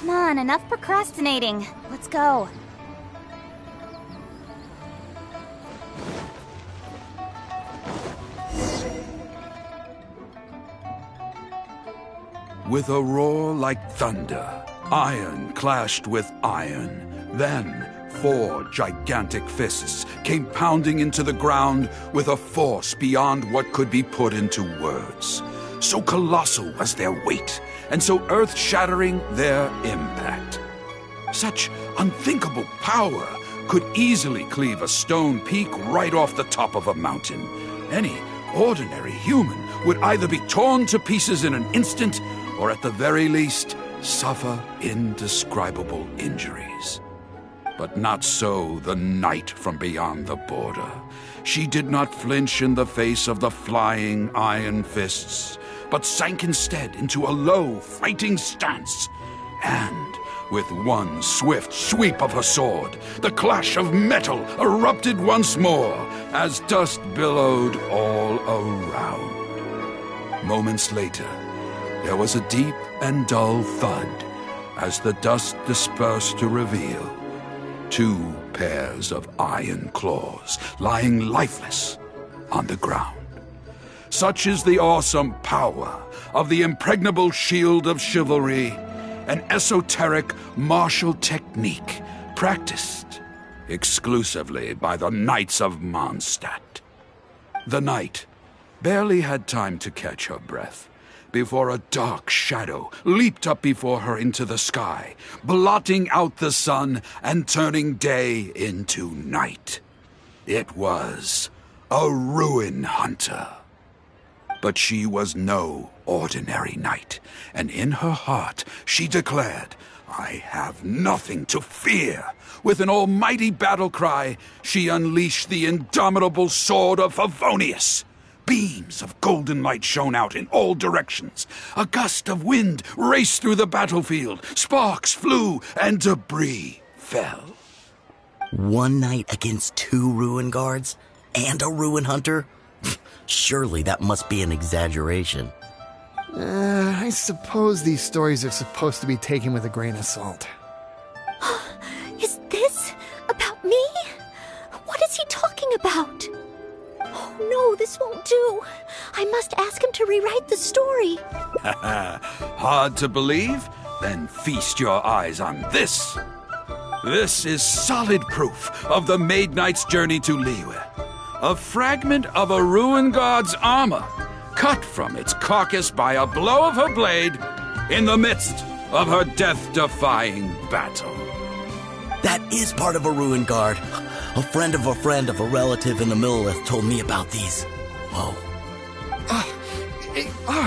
S1: Come on, enough procrastinating. Let's go.
S6: With a roar like thunder, iron clashed with iron. Then, 4 gigantic fists came pounding into the ground with a force beyond what could be put into words. So colossal was their weight, and so earth-shattering their impact. Such unthinkable power could easily cleave a stone peak right off the top of a mountain. Any ordinary human would either be torn to pieces in an instant, or at the very least, suffer indescribable injuries. But not so the knight from beyond the border. She did not flinch in the face of the flying iron fists, but sank instead into a low, fighting stance. And, with one swift sweep of her sword, the clash of metal erupted once more, as dust billowed all around. Moments later, there was a deep and dull thud as the dust dispersed to reveal 2 pairs of iron claws lying lifeless on the ground. Such is the awesome power of the impregnable shield of chivalry, an esoteric martial technique practiced exclusively by the Knights of Mondstadt. The knight barely had time to catch her breath before a dark shadow leaped up before her into the sky, blotting out the sun and turning day into night. It was a ruin hunter. But she was no ordinary knight, and in her heart she declared, "I have nothing to fear." With an almighty battle cry, she unleashed the indomitable sword of Favonius. Beams of golden light shone out in all directions. A gust of wind raced through the battlefield. Sparks flew and debris fell.
S7: One knight against 2 ruin guards? And a ruin hunter? Surely that must be an exaggeration.
S8: I suppose these stories are supposed to be taken with a grain of salt.
S2: Is this about me? What is he talking about? Oh no, this won't do. I must ask him to rewrite the story.
S6: Hard to believe? Then feast your eyes on this. This is solid proof of the Maid Knight's journey to Liyue. A fragment of a ruin god's armor, cut from its carcass by a blow of her blade in the midst of her death-defying battle.
S7: That is part of a ruin guard. A friend of a relative in the Millith told me about these. Whoa.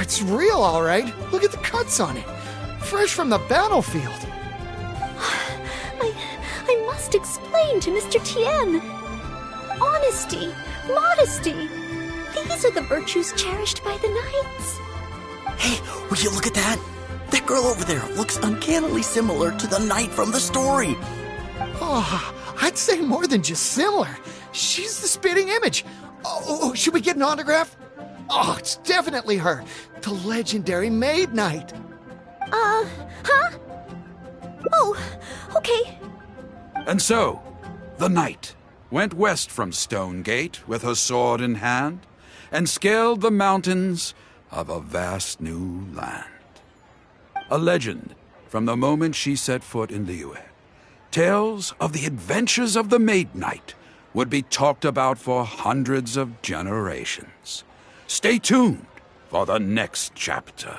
S8: It's real, all right. Look at the cuts on it. Fresh from the battlefield.
S2: I must explain to Mr. Tien. Honesty, modesty. These are the virtues cherished by the knights.
S7: Hey, will you look at that? That girl over there looks uncannily similar to the knight from the story.
S8: Oh, I'd say more than just similar. She's the spitting image. Oh, should we get an autograph? Oh, it's definitely her. The legendary Maid Knight.
S2: Huh? Oh, okay.
S6: And so, the knight went west from Stonegate with her sword in hand and scaled the mountains of a vast new land. A legend from the moment she set foot in Liyue. Tales of the adventures of the Maid Knight would be talked about for hundreds of generations. Stay tuned for the next chapter.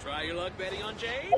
S9: Try your luck betting on Jade?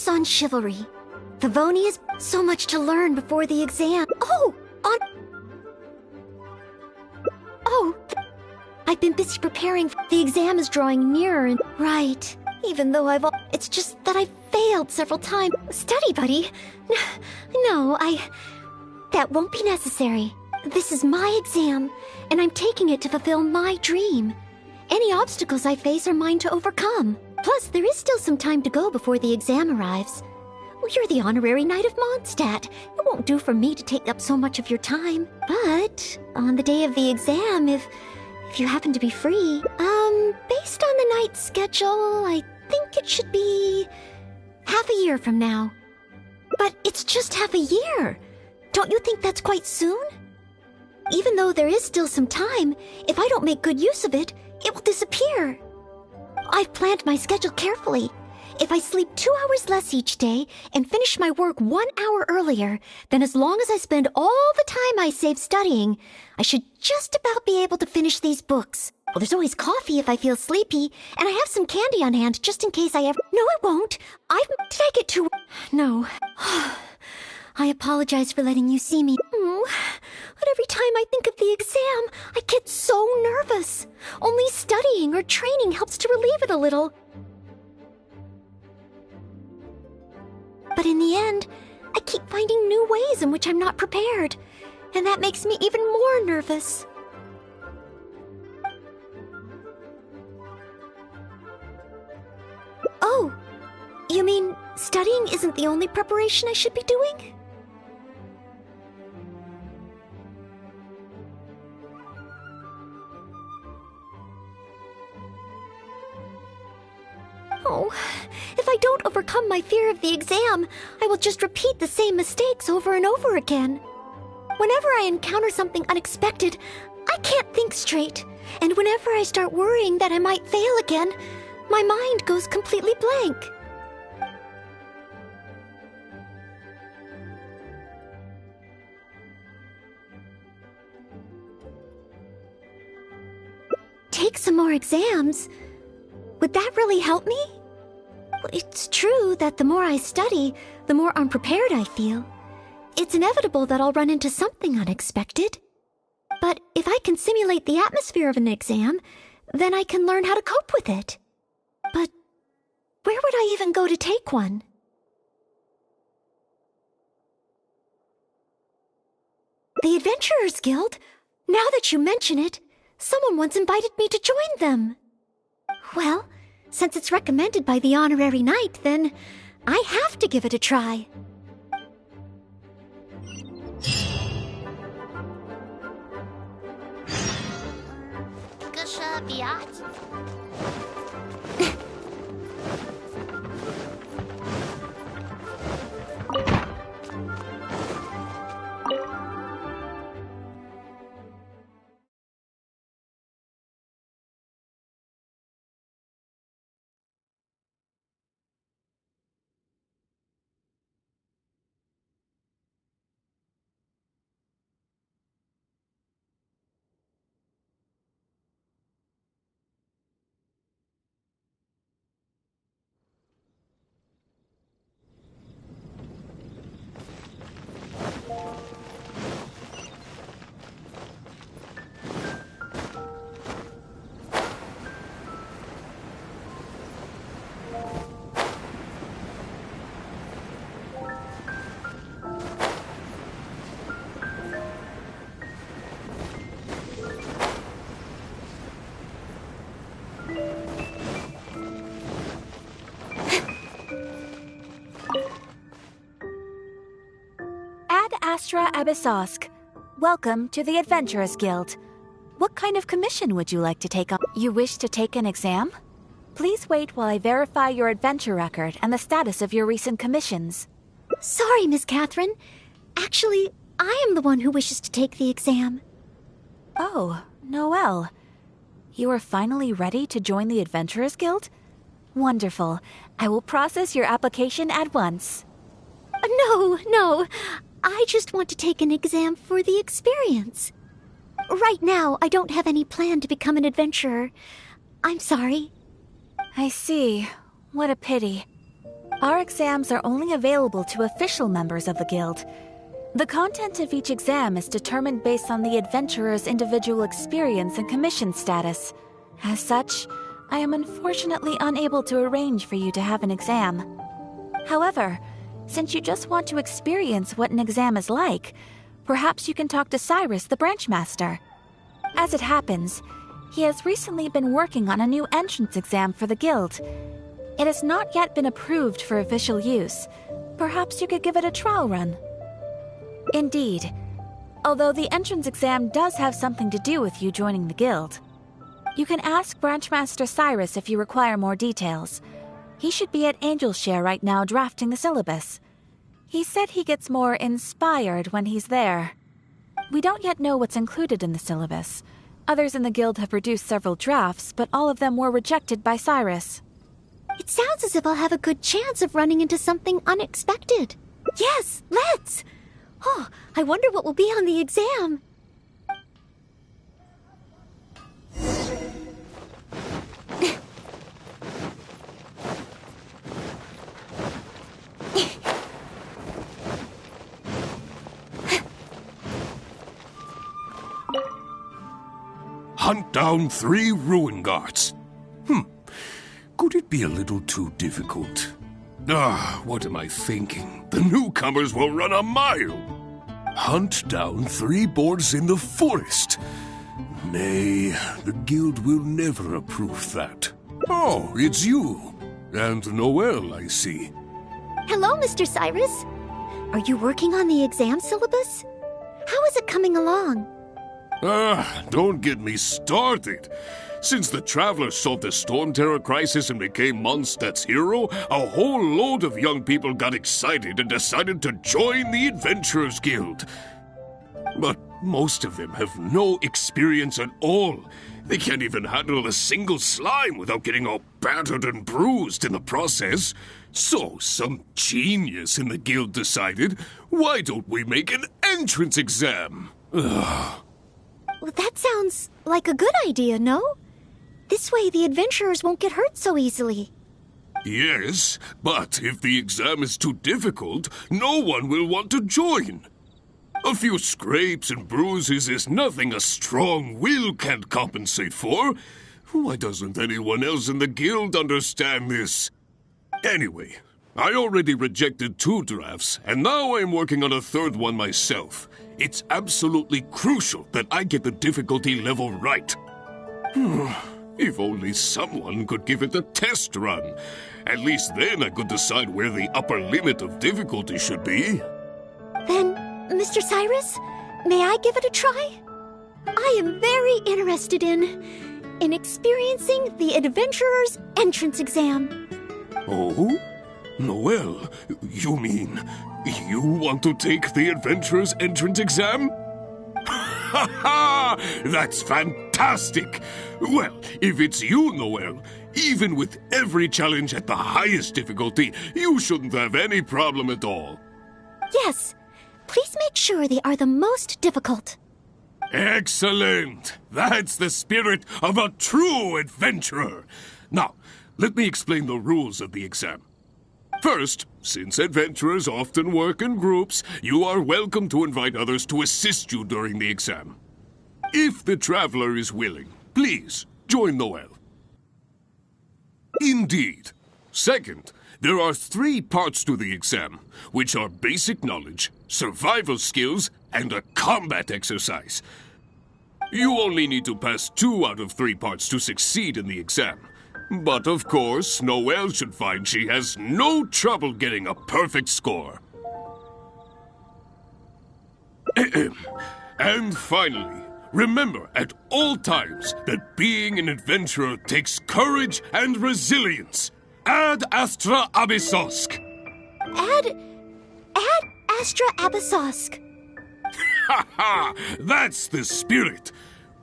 S2: focus on chivalry. Favonius, so much to learn before the exam. I've been busy preparing. The exam is drawing nearer and... Right. Even though it's just that I failed several times. Study, buddy. No, that won't be necessary. This is my exam, and I'm taking it to fulfill my dream. Any obstacles I face are mine to overcome. Plus, there is still some time to go before the exam arrives. Well, you're the honorary knight of Mondstadt. It won't do for me to take up so much of your time. But on the day of the exam, if you happen to be free, based on the night's schedule, I think it should be half a year from now. But it's just half a year. Don't you think that's quite soon? Even though there is still some time, if I don't make good use of it, it will disappear. I've planned my schedule carefully. If I sleep 2 hours less each day and finish my work 1 hour earlier, then as long as I spend all the time I save studying, I should just about be able to finish these books. Well, there's always coffee if I feel sleepy, and I have some candy on hand just in case I ever... No, it won't. Did I get too... No. I apologize for letting you see me. But every time I think of the exam, I get so nervous. Only studying or training helps to relieve it a little. But in the end, I keep finding new ways in which I'm not prepared, and that makes me even more nervous. Oh, you mean studying isn't the only preparation I should be doing? Oh, if I don't overcome my fear of the exam, I will just repeat the same mistakes over and over again. Whenever I encounter something unexpected, I can't think straight. And whenever I start worrying that I might fail again, my mind goes completely blank. Take some more exams? Would that really help me? Well, it's true that the more I study, the more unprepared I feel. It's inevitable that I'll run into something unexpected. But if I can simulate the atmosphere of an exam, then I can learn how to cope with it. But where would I even go to take one? The Adventurers Guild? Now that you mention it, someone once invited me to join them. Well, since it's recommended by the honorary knight, then I have to give it a try.
S1: Astra Abyssosque. Welcome to the Adventurers Guild. What kind of commission would you like to take on? You wish to take an exam? Please wait while I verify your adventure record and the status of your recent commissions.
S2: Sorry, Miss Catherine. Actually, I am the one who wishes to take the exam.
S1: Oh, Noelle. You are finally ready to join the Adventurers Guild? Wonderful. I will process your application at once.
S2: No. I just want to take an exam for the experience. Right now, I don't have any plan to become an adventurer. I'm sorry.
S1: I see. What a pity. Our exams are only available to official members of the guild. The content of each exam is determined based on the adventurer's individual experience and commission status. As such, I am unfortunately unable to arrange for you to have an exam. However, since you just want to experience what an exam is like, perhaps you can talk to Cyrus, the branch master. As it happens, he has recently been working on a new entrance exam for the guild. It has not yet been approved for official use. Perhaps you could give it a trial run. Indeed, although the entrance exam does have something to do with you joining the guild. You can ask Branchmaster Cyrus if you require more details. He should be at Angelshare right now drafting the syllabus. He said he gets more inspired when he's there. We don't yet know what's included in the syllabus. Others in the guild have produced several drafts, but all of them were rejected by Cyrus.
S2: It sounds as if I'll have a good chance of running into something unexpected. Yes, let's! Oh, I wonder what will be on the exam.
S10: Hunt down 3 ruin guards. Could it be a little too difficult? What am I thinking? The newcomers will run a mile. Hunt down 3 boards in the forest. Nay, the guild will never approve that. Oh, it's you. And Noelle, I see.
S2: Hello, Mr. Cyrus. Are you working on the exam syllabus? How is it coming along?
S10: Don't get me started. Since the Travelers solved the Storm Terror crisis and became Mondstadt's hero, a whole load of young people got excited and decided to join the Adventurers Guild. But most of them have no experience at all. They can't even handle a single slime without getting all battered and bruised in the process. So some genius in the guild decided, why don't we make an entrance exam?
S2: Well, that sounds like a good idea, no? This way the adventurers won't get hurt so easily.
S10: Yes, but if the exam is too difficult, no one will want to join. A few scrapes and bruises is nothing a strong will can't compensate for. Why doesn't anyone else in the guild understand this? Anyway, I already rejected 2 drafts, and now I'm working on a 3rd one myself. It's absolutely crucial that I get the difficulty level right. If only someone could give it a test run. At least then I could decide where the upper limit of difficulty should be.
S2: Then, Mr. Cyrus, may I give it a try? I am very interested in experiencing the Adventurer's entrance exam.
S10: Oh? Noelle, you mean you want to take the Adventurer's entrance exam? Ha ha! That's fantastic! Well, if it's you, Noelle, even with every challenge at the highest difficulty, you shouldn't have any problem at all.
S2: Yes. Please make sure they are the most difficult.
S10: Excellent! That's the spirit of a true adventurer. Now, let me explain the rules of the exam. First, since adventurers often work in groups, you are welcome to invite others to assist you during the exam. If the traveler is willing, please join Noelle. Indeed. Second, there are 3 parts to the exam, which are basic knowledge, survival skills, and a combat exercise. You only need to pass 2 out of 3 parts to succeed in the exam. But of course, Noelle should find she has no trouble getting a perfect score. And finally, remember at all times that being an adventurer takes courage and resilience. Ad Astra Abyssosk.
S2: Ad Astra Abyssosk.
S10: Ha ha! That's the spirit.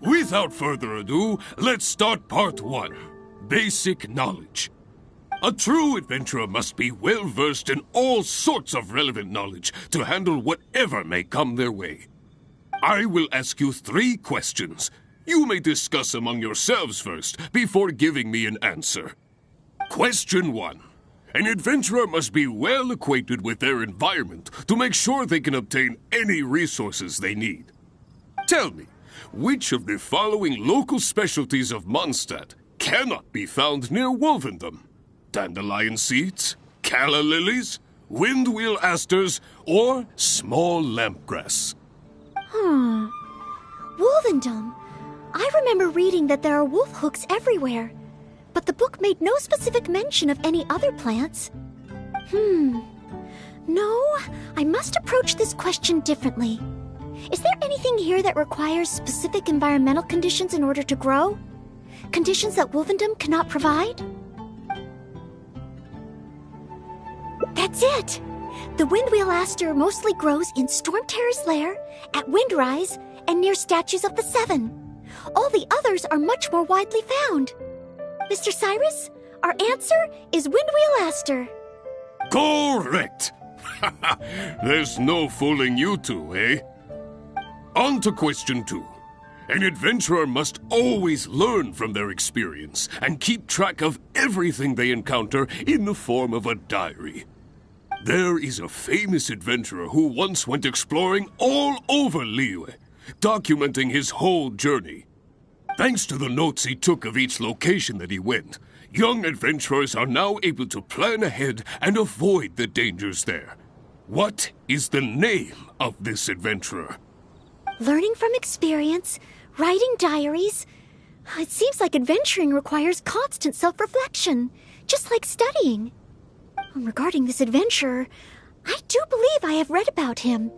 S10: Without further ado, let's start part 1. Basic knowledge. A true adventurer must be well-versed in all sorts of relevant knowledge to handle whatever may come their way. I will ask you 3 questions. You may discuss among yourselves first before giving me an answer. Question 1. An adventurer must be well acquainted with their environment to make sure they can obtain any resources they need. Tell me, which of the following local specialties of Mondstadt cannot be found near Wolvendom? Dandelion seeds, calla lilies, windwheel asters, or small lampgrass?
S2: Wolvendom. I remember reading that there are wolf hooks everywhere, but the book made no specific mention of any other plants. No, I must approach this question differently. Is there anything here that requires specific environmental conditions in order to grow? Conditions that Wolvendom cannot provide? That's it! The windwheel aster mostly grows in Stormterror's lair, at Windrise, and near statues of the Seven. All the others are much more widely found. Mr. Cyrus, our answer is windwheel aster.
S10: Correct! There's no fooling you two, eh? On to question 2. An adventurer must always learn from their experience and keep track of everything they encounter in the form of a diary. There is a famous adventurer who once went exploring all over Liyue, documenting his whole journey. Thanks to the notes he took of each location that he went, young adventurers are now able to plan ahead and avoid the dangers there. What is the name of this adventurer?
S2: Learning from experience, writing diaries. It seems like adventuring requires constant self-reflection, just like studying. Regarding this adventurer, I do believe I have read about him.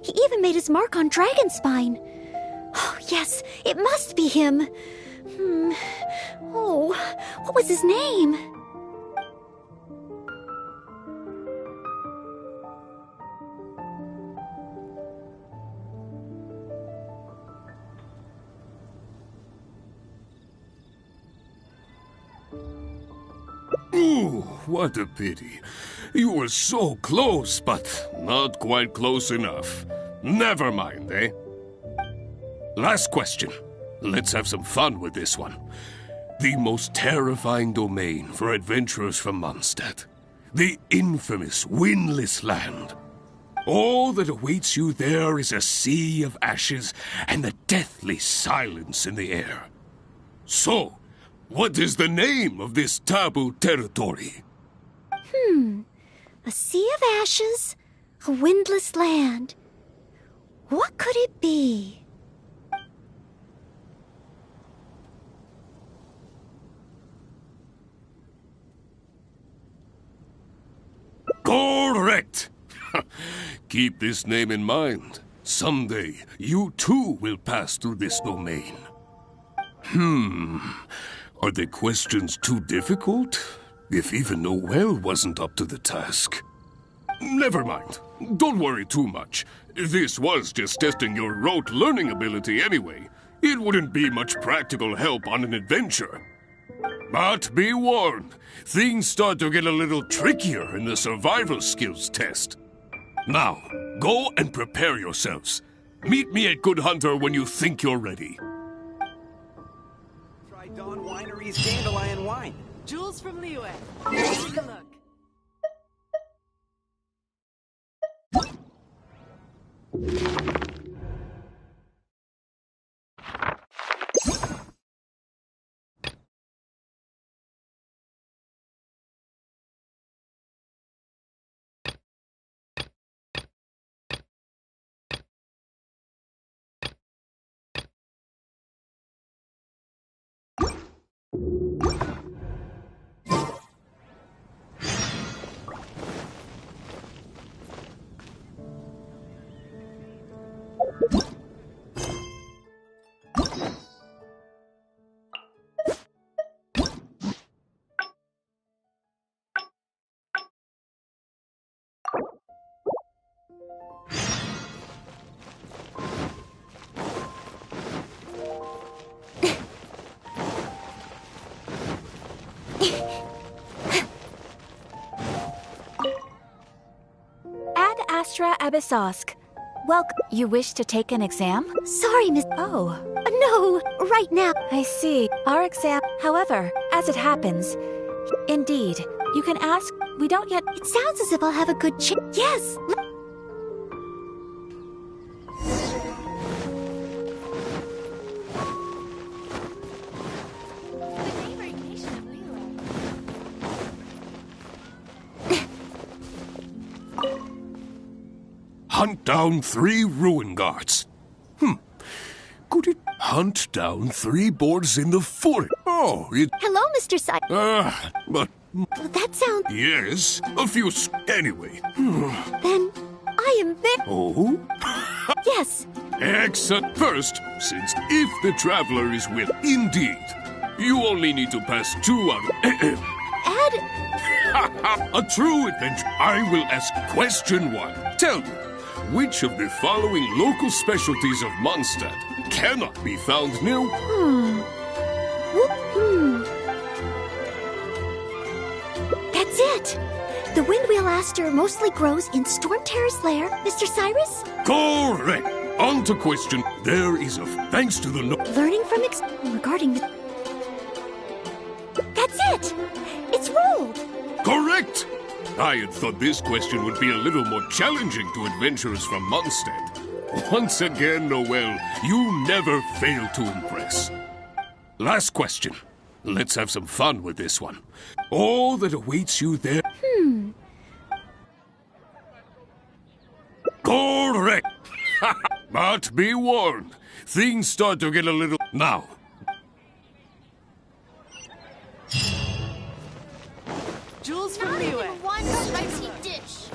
S2: He even made his mark on Dragonspine. Oh, yes, it must be him. Oh, what was his name?
S10: Ooh, what a pity. You were so close, but not quite close enough. Never mind, eh? Last question. Let's have some fun with this one. The most terrifying domain for adventurers from Mondstadt. The infamous Windless Land. All that awaits you there is a sea of ashes and the deathly silence in the air. So, what is the name of this taboo territory?
S2: A sea of ashes, a windless land. What could it be?
S10: Correct! Keep this name in mind. Someday, you too will pass through this domain. Are the questions too difficult? If even Noel wasn't up to the task. Never mind. Don't worry too much. This was just testing your rote learning ability anyway. It wouldn't be much practical help on an adventure. But be warned, things start to get a little trickier in the survival skills test. Now, go and prepare yourselves. Meet me at Good Hunter when you think you're ready.
S11: Try Dawn Winery's Dandelion Wine.
S12: Jules from Liyue. Take a look.
S1: Ad Astra Abyssosque. Welcome. You wish to take an exam?
S2: Sorry, Miss...
S1: Oh,
S2: No, right now.
S1: I see. Our exam. However, as it happens, indeed, You can ask. We don't yet.
S2: It sounds as if I'll have a good chance. Yes!
S10: Hunt down 3 ruin guards. Could it hunt down 3 boards in the forest? Oh, it...
S2: Hello, Mr.
S10: but...
S2: Well, that sounds...
S10: Yes, a few... Anyway.
S2: Then, I am there.
S10: Oh?
S2: Yes.
S10: Excellent. First, since if the traveler is with... Indeed. You only need to pass 2 out of...
S2: Add...
S10: A true adventure. I will ask question 1. Tell me, which of the following local specialties of Mondstadt cannot be found near...
S2: That's it! The windwheel aster mostly grows in Storm Terror's lair, Mr. Cyrus?
S10: Correct! On to question. There is a... Thanks to the...
S2: Learning from regarding the... That's it! It's rolled!
S10: Correct! I had thought this question would be a little more challenging to adventurers from Mondstadt. Once again, Noel, you never fail to impress. Last question. Let's have some fun with this one. All that awaits you there... Correct! But be warned, things start to get a little... Now.
S12: Jules from Liyue.
S4: One spicy dish.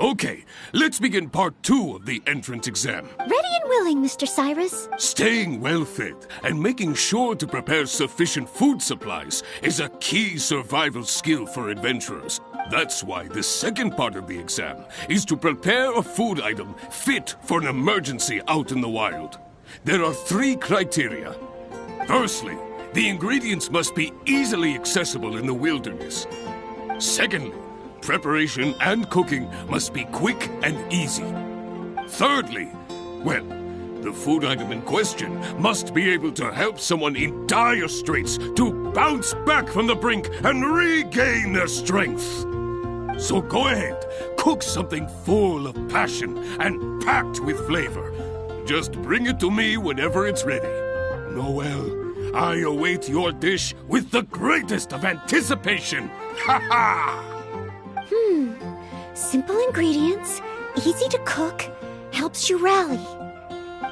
S10: Okay, let's begin part 2 of the entrance exam.
S2: Ready and willing, Mr. Cyrus.
S10: Staying well fed and making sure to prepare sufficient food supplies is a key survival skill for adventurers. That's why the second part of the exam is to prepare a food item fit for an emergency out in the wild. There are 3 criteria. Firstly, the ingredients must be easily accessible in the wilderness. Secondly, preparation and cooking must be quick and easy. Thirdly, well, the food item in question must be able to help someone in dire straits to bounce back from the brink and regain their strength. So go ahead, cook something full of passion and packed with flavor. Just bring it to me whenever it's ready. Noel, I await your dish with the greatest of anticipation. Ha ha!
S2: Simple ingredients, easy to cook, helps you rally.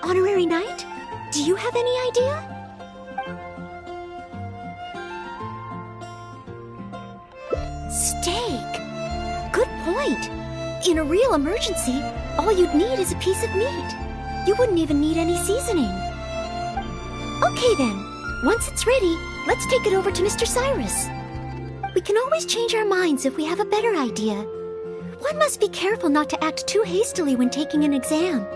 S2: Honorary Knight, do you have any idea? Steak. Good point. In a real emergency, all you'd need is a piece of meat. You wouldn't even need any seasoning. Okay then, once it's ready, let's take it over to Mr. Cyrus. We can always change our minds if we have a better idea. One must be careful not to act too hastily when taking an exam.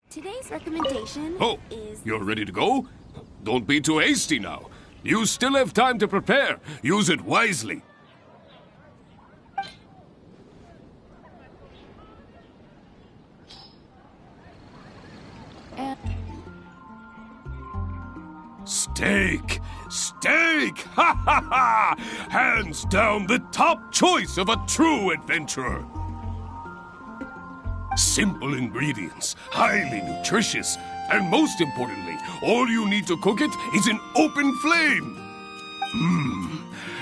S12: Today's recommendation is...
S10: You're ready to go? Don't be too hasty now. You still have time to prepare. Use it wisely. Steak! Steak! Ha ha ha! Hands down the top choice of a true adventurer. Simple ingredients, highly nutritious, and most importantly, all you need to cook it is an open flame.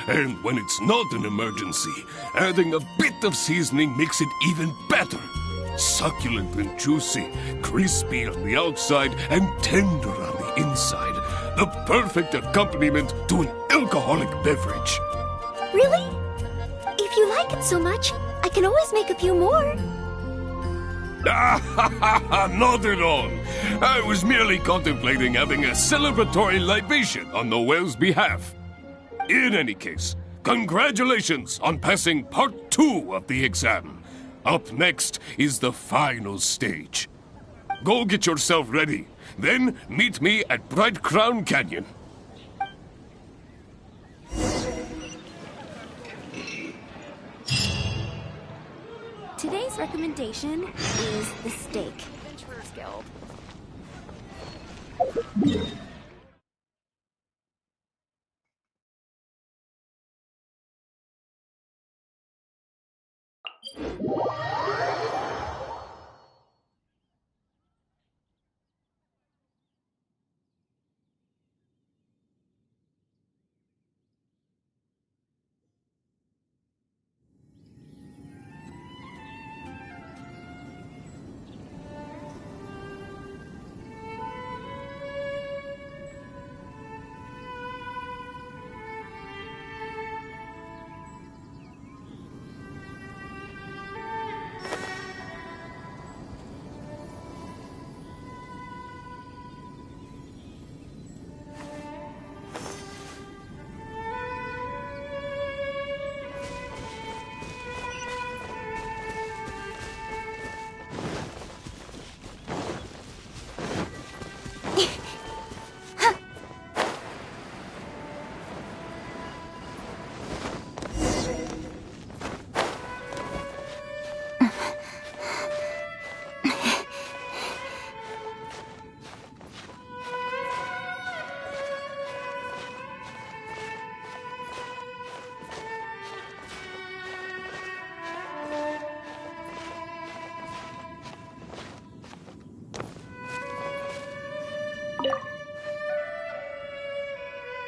S10: And when it's not an emergency, adding a bit of seasoning makes it even better. Succulent and juicy, crispy on the outside and tender on the inside. The perfect accompaniment to an alcoholic beverage.
S2: Really? If you like it so much, I can always make a few more.
S10: Not at all. I was merely contemplating having a celebratory libation on the whale's behalf. In any case, congratulations on passing part 2 of the exam. Up next is the final stage. Go get yourself ready. Then meet me at Bright Crown Canyon.
S12: Today's recommendation is the steak. Adventurers Guild.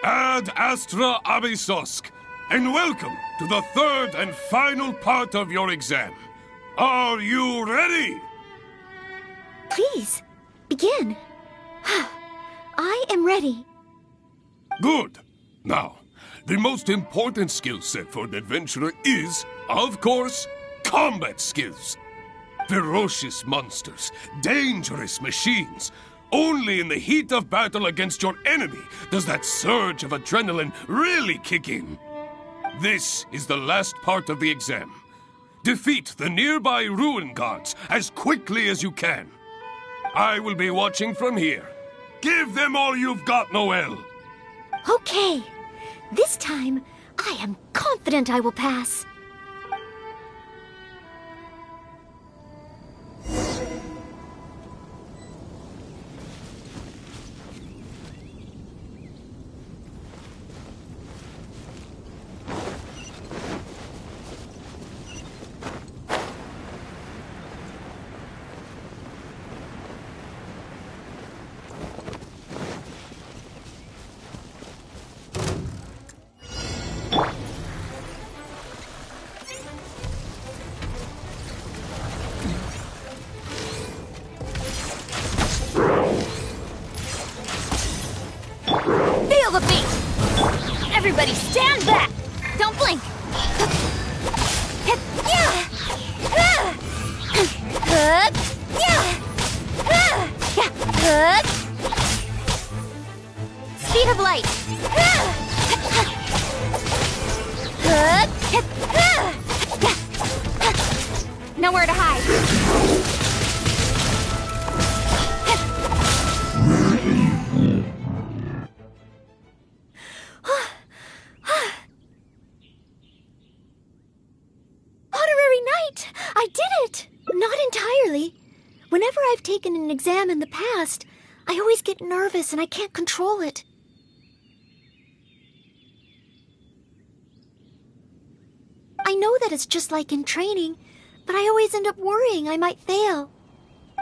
S10: Ad Astra Abysosk, and welcome to the third and final part of your exam. Are you ready?
S2: Please, begin. I am ready.
S10: Good. Now, the most important skill set for an adventurer is, of course, combat skills. Ferocious monsters, dangerous machines. Only in the heat of battle against your enemy does that surge of adrenaline really kick in. This is the last part of the exam. Defeat the nearby ruin guards as quickly as you can. I will be watching from here. Give them all you've got, Noel.
S2: Okay. This time, I am confident I will pass.
S4: Feel the beat! Everybody stand back! Don't blink! Speed of light! Nowhere to hide!
S2: I did it! Not entirely. Whenever I've taken an exam in the past, I always get nervous and I can't control it. I know that it's just like in training, but I always end up worrying I might fail.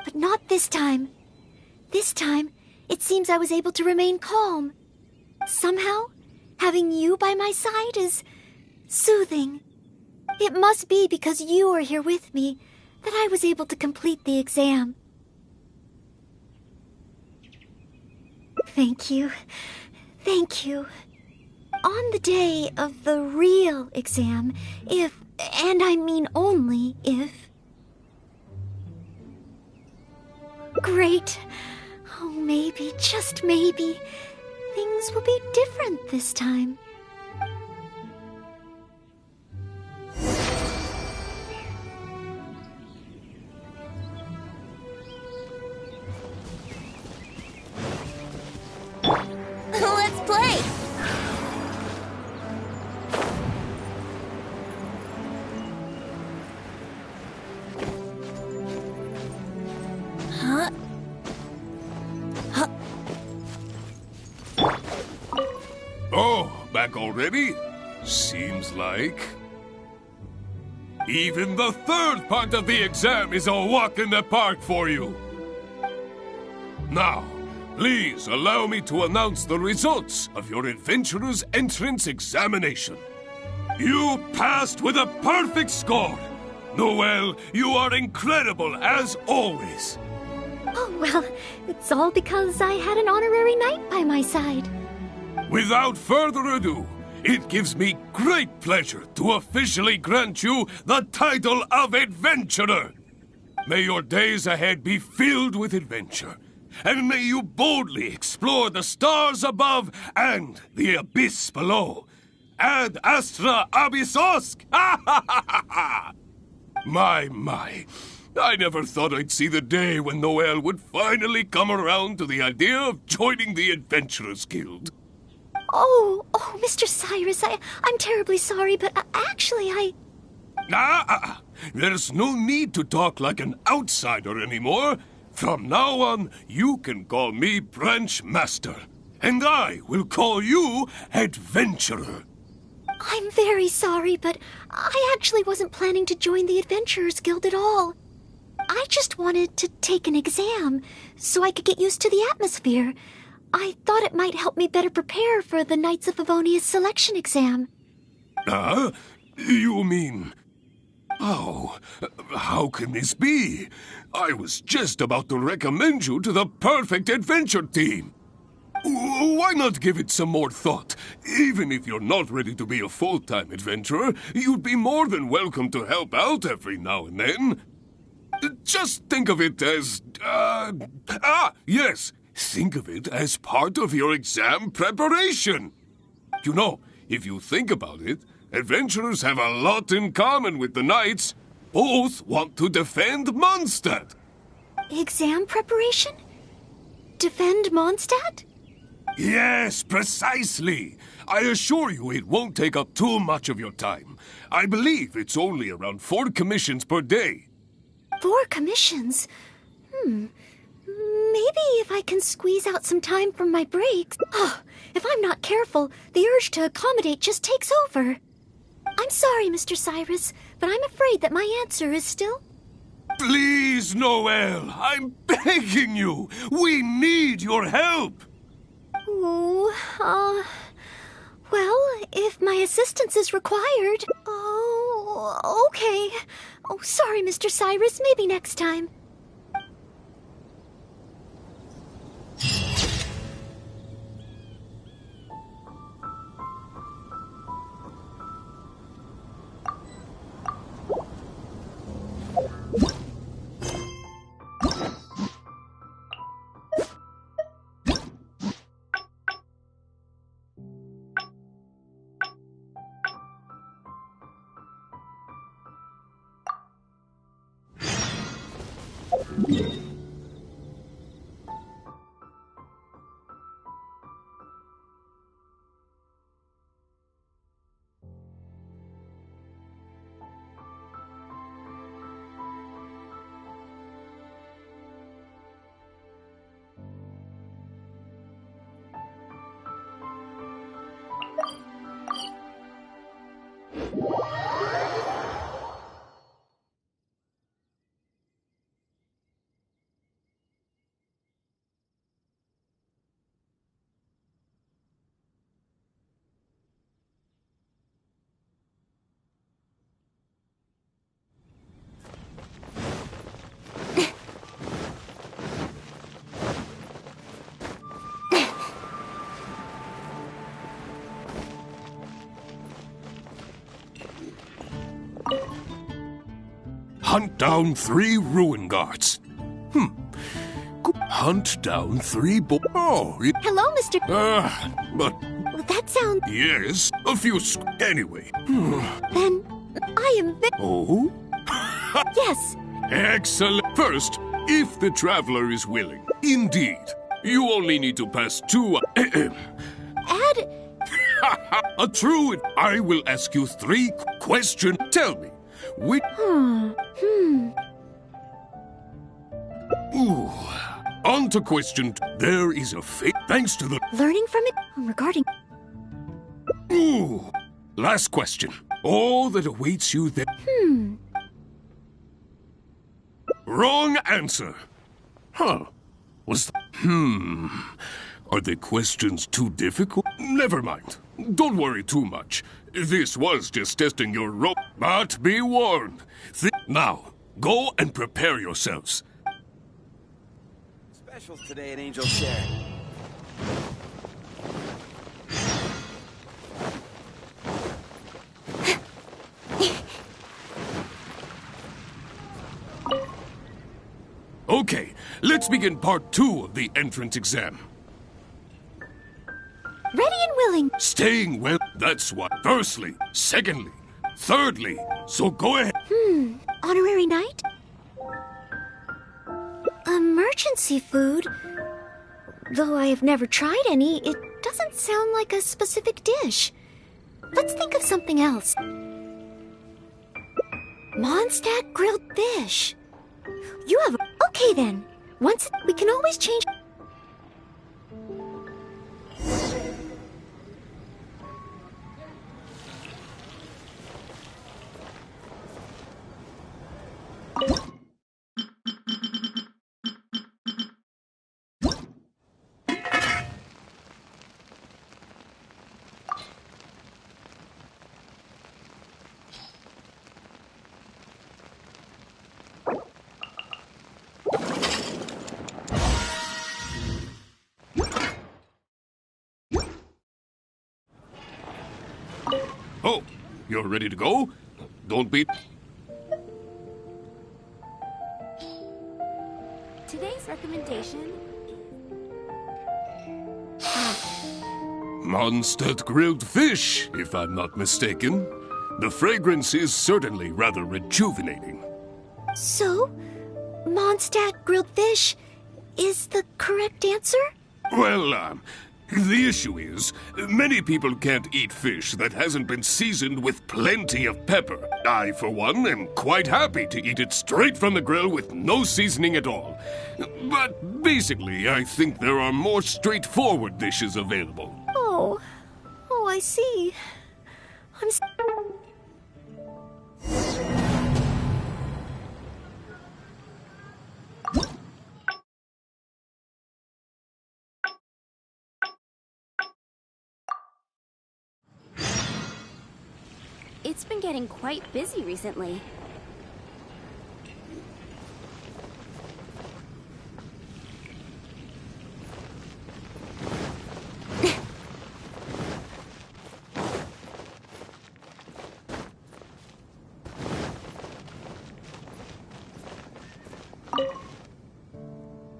S2: But not this time. This time, it seems I was able to remain calm. Somehow, having you by my side is soothing. It must be because you are here with me that I was able to complete the exam. Thank you. Thank you. On the day of the real exam, if, and I mean only if, Great. Oh, maybe, just maybe, things will be different this time.
S4: Let's play! Huh?
S10: Oh, back already? Seems like. Even the third part of the exam is a walk in the park for you. Now, please allow me to announce the results of your adventurer's entrance examination. You passed with a perfect score. Noelle, you are incredible as always.
S2: Oh, well, it's all because I had an honorary knight by my side.
S10: Without further ado, it gives me great pleasure to officially grant you the title of Adventurer. May your days ahead be filled with adventure, and may you boldly explore the stars above and the abyss below. Ad astra abyssosk! My. I never thought I'd see the day when Noelle would finally come around to the idea of joining the Adventurers Guild.
S2: Oh, Mr. Cyrus, I'm terribly sorry, but actually
S10: There's no need to talk like an outsider anymore. From now on, you can call me Branch Master, and I will call you Adventurer.
S2: I'm very sorry, but I actually wasn't planning to join the Adventurers Guild at all. I just wanted to take an exam so I could get used to the atmosphere. I thought it might help me better prepare for the Knights of Favonius selection exam.
S10: You mean... Oh, how can this be? I was just about to recommend you to the perfect adventure team. Why not give it some more thought? Even if you're not ready to be a full-time adventurer, you'd be more than welcome to help out every now and then. Just think of it as... yes, think of it as part of your exam preparation. You know, if you think about it, adventurers have a lot in common with the knights. Both want to defend Mondstadt.
S2: Exam preparation? Defend Mondstadt?
S10: Yes, precisely. I assure you it won't take up too much of your time. I believe it's only around 4 commissions per day.
S2: 4 commissions? Maybe if I can squeeze out some time from my breaks. Oh, if I'm not careful, the urge to accommodate just takes over. I'm sorry, Mr. Cyrus, but I'm afraid that my answer is still...
S10: Please, Noelle, I'm begging you. We need your help.
S2: Well, if my assistance is required... Oh, okay. Oh, sorry, Mr. Cyrus, maybe next time.
S10: Hunt down 3 ruin guards. Hunt down 3 Oh,
S2: Hello, Mr.
S10: but
S2: That sounds...
S10: yes, a few anyway.
S2: Then I am...
S10: Oh?
S2: Yes.
S10: Excellent. First, if the traveler is willing. Indeed. You only need to pass 2...
S2: Add...
S10: A true... I will ask you 3 questions. Tell me, which... Ooh. On to question... There is a fate thanks to the...
S2: Learning from it regarding...
S10: Ooh. Last question. All that awaits you there... Wrong answer. Huh. Was... Are the questions too difficult? Never mind. Don't worry too much. This was just testing your rope. But be warned. Now, go and prepare yourselves.
S11: Specials today at Angel Share.
S10: Okay, let's begin part 2 of the entrance exam.
S2: Ready and willing.
S10: Staying well, that's what. Firstly, secondly, thirdly, so go ahead.
S2: Honorary night? Emergency food? Though I have never tried any, it doesn't sound like a specific dish. Let's think of something else. Mondstadt grilled fish. You have... Okay then. Once... We can always change...
S10: Oh, you're ready to go? Don't be...
S12: Today's recommendation...
S10: Mondstadt grilled fish, if I'm not mistaken. The fragrance is certainly rather rejuvenating.
S2: So, Mondstadt grilled fish is the correct answer?
S10: Well, the issue is, many people can't eat fish that hasn't been seasoned with plenty of pepper. I, for one, am quite happy to eat it straight from the grill with no seasoning at all. But basically, I think there are more straightforward dishes available.
S2: Oh, I see.
S12: It's been getting quite busy recently.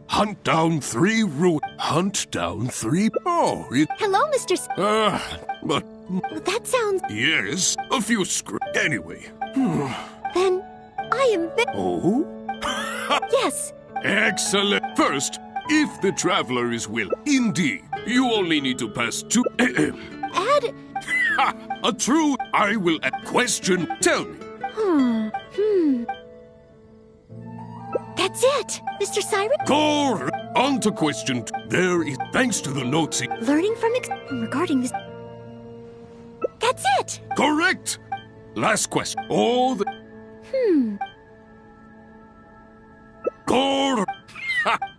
S10: Hunt down 3 Hunt down 3... Oh, it...
S2: Hello, Mr.
S10: But...
S2: That sounds...
S10: Yes, a few Anyway.
S2: Then I am...
S10: Oh?
S2: Yes.
S10: Excellent. First, if the traveler is willing. Indeed. You only need to pass 2...
S2: Add...
S10: A true... I will... Question. Tell me.
S2: That's it, Mr. Siren.
S10: Go on to question. There is... Thanks to the notes...
S2: Learning from... regarding this... That's it.
S10: Correct. Last question. All the... Go...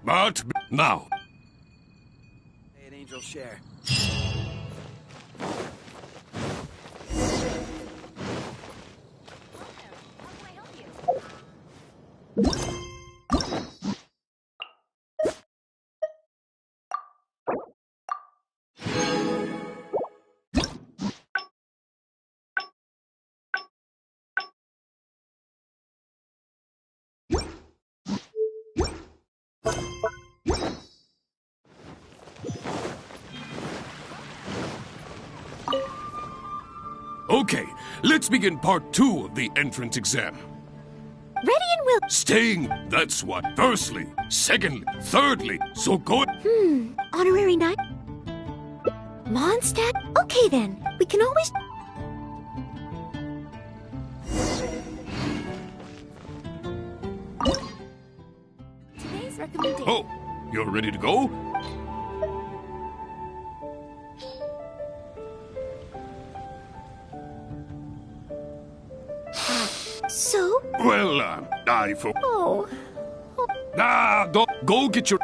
S10: But... Now...
S11: Hey, at Angel Share.
S10: Okay, let's begin part 2 of the entrance exam.
S2: Ready and will.
S10: Staying, that's what. Firstly, secondly, thirdly, so go.
S2: Honorary knight? Mondstadt? Okay then, we can always...
S12: Today's recommendation.
S10: Oh, you're ready to go?
S2: So?
S10: Well, I for...
S2: Oh.
S10: Don't... Go get your...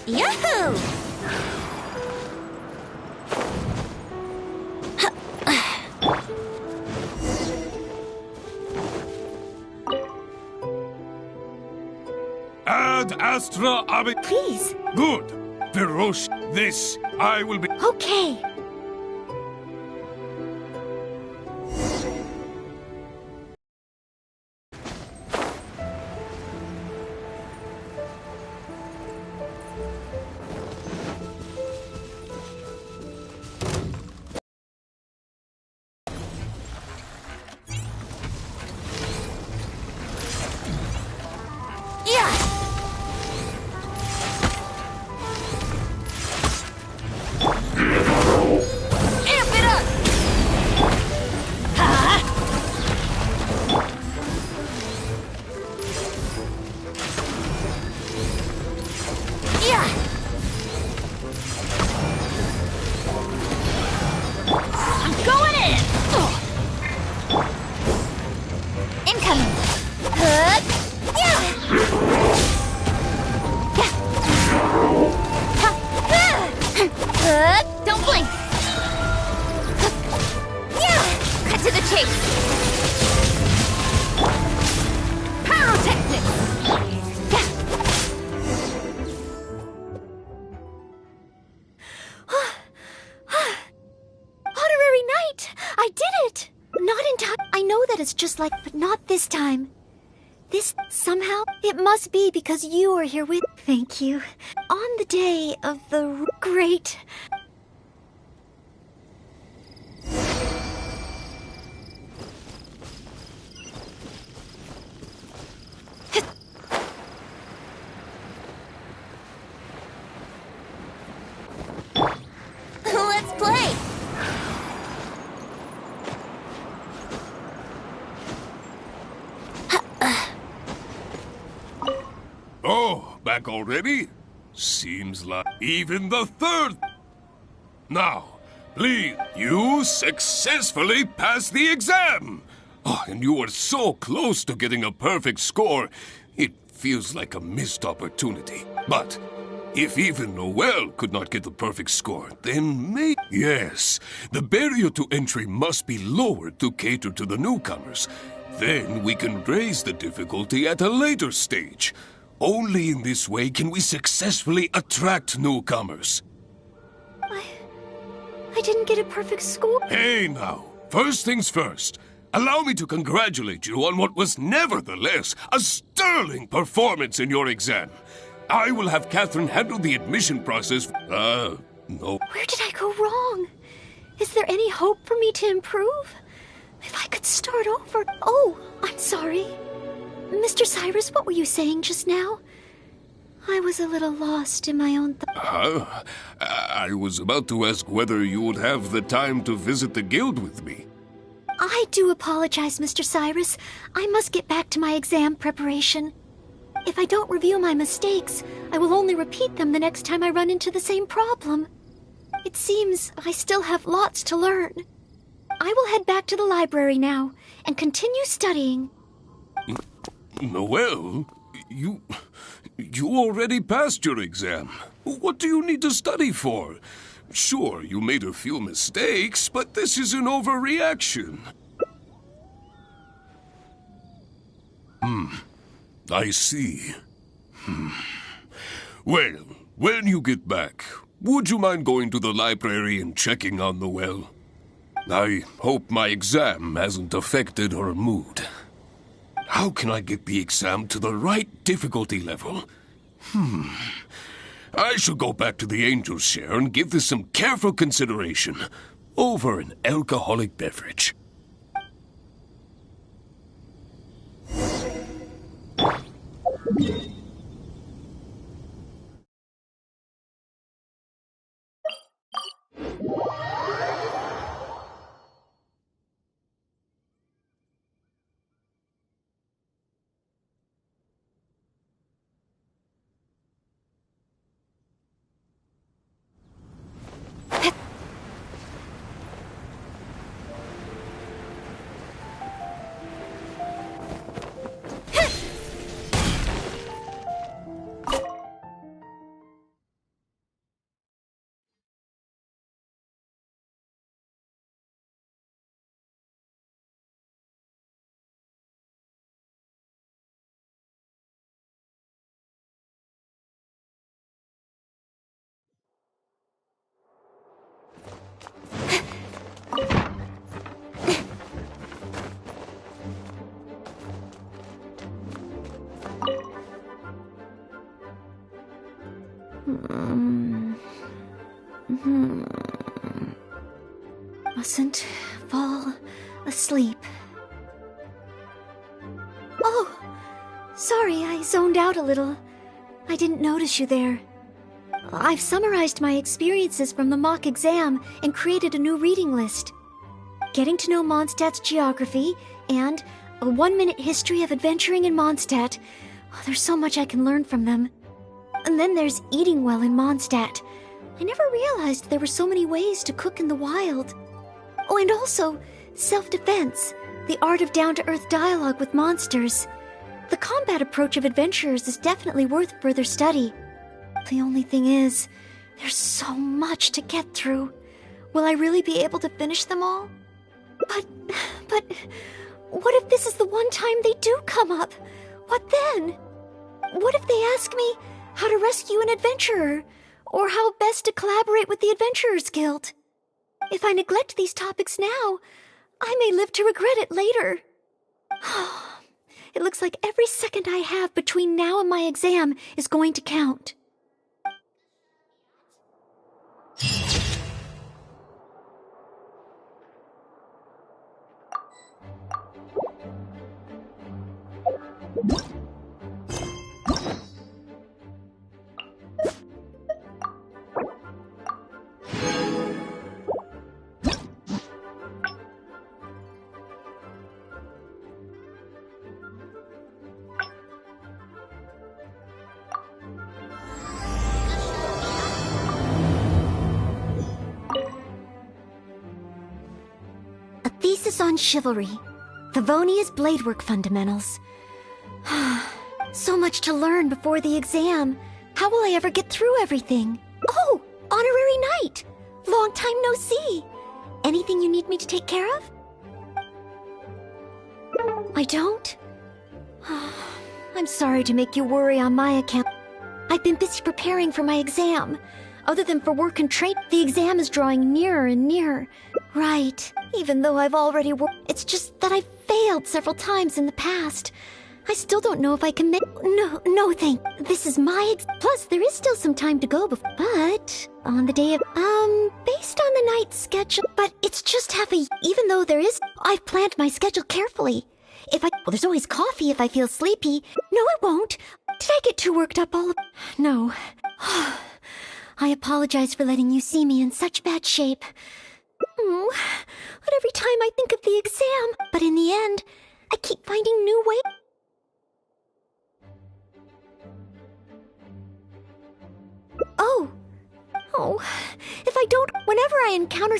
S2: Yahoo!
S10: Ad Astra Abi...
S2: Please.
S10: Good. Verosh, this, I will be...
S2: Okay.
S4: Don't blink! Cut to the chase! Pyrotechnics!
S2: Honorary knight! I did it! Not in time. I know that it's just like, but not this time. This, somehow, it must be because you are here with... Thank you. On the day of the great...
S4: Let's play!
S10: Oh, back already? Seems like even the third... Now, please, you successfully passed the exam! Oh, and you were so close to getting a perfect score. It feels like a missed opportunity. But if even Noel could not get the perfect score, then maybe... Yes, the barrier to entry must be lowered to cater to the newcomers. Then we can raise the difficulty at a later stage. Only in this way can we successfully attract newcomers.
S2: I didn't get a perfect score.
S10: Hey now, first things first. Allow me to congratulate you on what was nevertheless a sterling performance in your exam. I will have Catherine handle the admission process. No.
S2: Where did I go wrong? Is there any hope for me to improve? If I could start over... Oh, I'm sorry. Mr. Cyrus, what were you saying just now? I was a little lost in my own
S10: I was about to ask whether you would have the time to visit the guild with me.
S2: I do apologize, Mr. Cyrus. I must get back to my exam preparation. If I don't review my mistakes, I will only repeat them the next time I run into the same problem. It seems I still have lots to learn. I will head back to the library now and continue studying.
S10: Noel, you already passed your exam. What do you need to study for? Sure, you made a few mistakes, but this is an overreaction. I see. Well, when you get back, would you mind going to the library and checking on the well? I hope my exam hasn't affected her mood. How can I get the exam to the right difficulty level? I should go back to the Angel's Share and give this some careful consideration over an alcoholic beverage.
S2: Mustn't fall asleep. Oh, sorry, I zoned out a little. I didn't notice you there. I've summarized my experiences from the mock exam and created a new reading list. Getting to know Mondstadt's geography and a 1-minute history of adventuring in Mondstadt. Oh, there's so much I can learn from them. And then there's eating well in Mondstadt. I never realized there were so many ways to cook in the wild. Oh, and also, self-defense, the art of down-to-earth dialogue with monsters. The combat approach of adventurers is definitely worth further study. The only thing is, there's so much to get through. Will I really be able to finish them all? But, what if this is the one time they do come up? What then? What if they ask me how to rescue an adventurer? Or how best to collaborate with the Adventurers Guild? If I neglect these topics now, I may live to regret it later. It looks like every second I have between now and my exam is going to count. Thesis on Chivalry. Favonia's Bladework Fundamentals. So much to learn before the exam. How will I ever get through everything? Oh, Honorary Knight! Long time no see. Anything you need me to take care of? I don't? I'm sorry to make you worry on my account. I've been busy preparing for my exam. Other than for work and trade, the exam is drawing nearer and nearer. Right, even though I've already worked. It's just that I've failed several times in the past. I still don't know if I can make... No, thank... This is my Plus, there is still some time to go before... But, on the day of... based on the night schedule... But it's just half a... Even though there is... I've planned my schedule carefully. If I... Well, there's always coffee if I feel sleepy. No, I won't. Did I get too worked up all of... No. I apologize for letting you see me in such bad shape. But every time I think of the exam... But in the end, I keep finding new ways... Oh, if I don't... Whenever I encounter...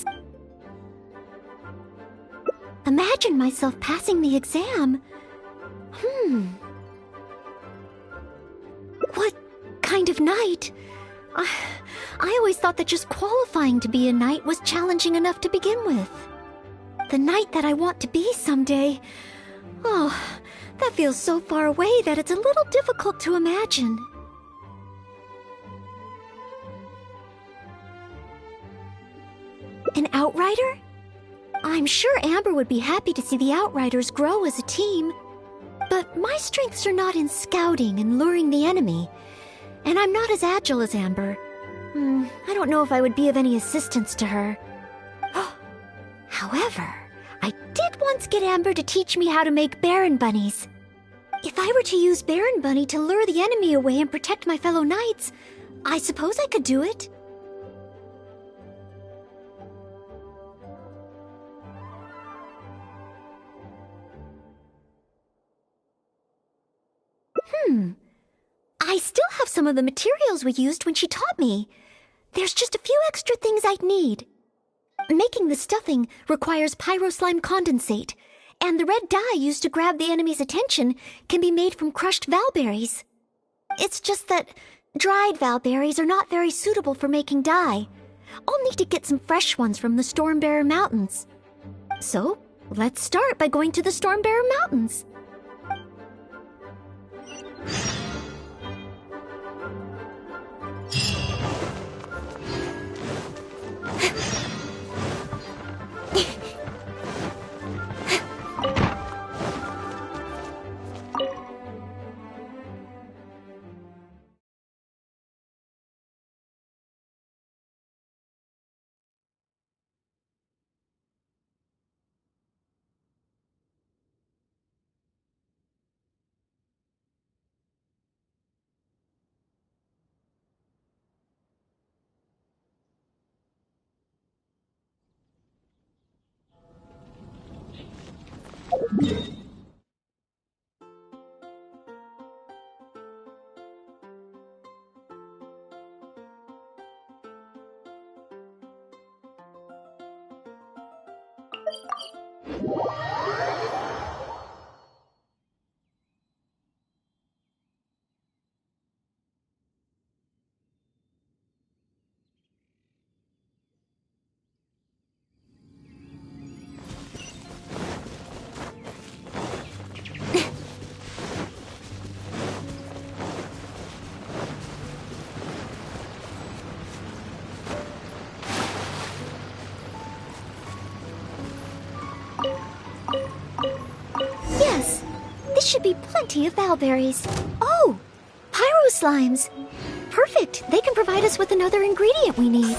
S2: Imagine myself passing the exam. What kind of night I always thought that just qualifying to be a knight was challenging enough to begin with. The knight that I want to be someday. Oh, that feels so far away that it's a little difficult to imagine. An outrider? I'm sure Amber would be happy to see the outriders grow as a team. But my strengths are not in scouting and luring the enemy. And I'm not as agile as Amber. I don't know if I would be of any assistance to her. However, I did once get Amber to teach me how to make Baron Bunnies. If I were to use Baron Bunny to lure the enemy away and protect my fellow knights, I suppose I could do it. I still have some of the materials we used when she taught me. There's just a few extra things I'd need. Making the stuffing requires pyroslime condensate, and the red dye used to grab the enemy's attention can be made from crushed valberries. It's just that dried valberries are not very suitable for making dye. I'll need to get some fresh ones from the Stormbearer Mountains. So, let's start by going to the Stormbearer Mountains. Yes, this should be plenty of valberries. Oh, pyroslimes. Perfect, they can provide us with another ingredient we need.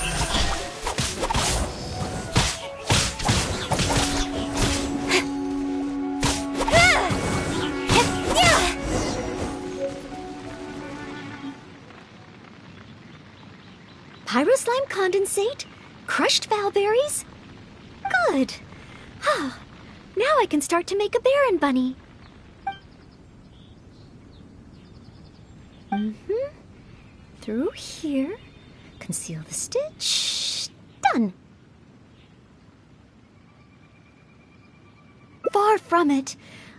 S2: Pyroslime condensate, crushed valberries. Good. Now I can start to make a Baron Bunny. Through here. Conceal the stitch. Done. Far from it.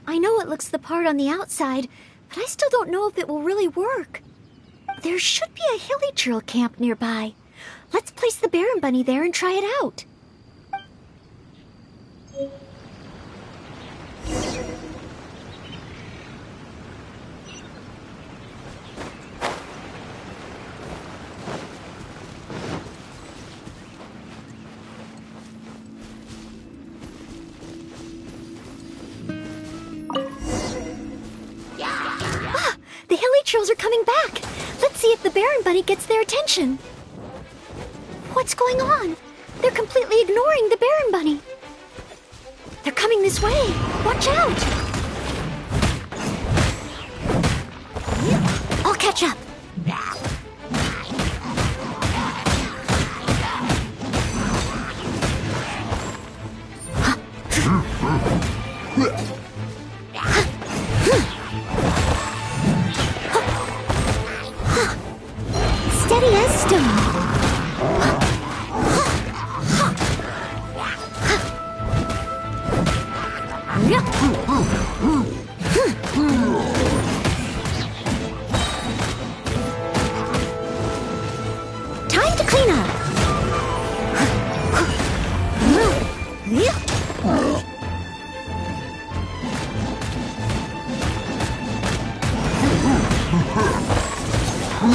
S2: I know it looks the part on the outside, but I still don't know if it will really work. There should be a hilly churl camp nearby. Let's place the Baron Bunny there and try it out. The hilly churls are coming back. Let's see if the Baron Bunny gets their attention. What's going on? They're completely ignoring the Baron Bunny. They're coming this way. Watch out. I'll catch up. Steady as stone. Leave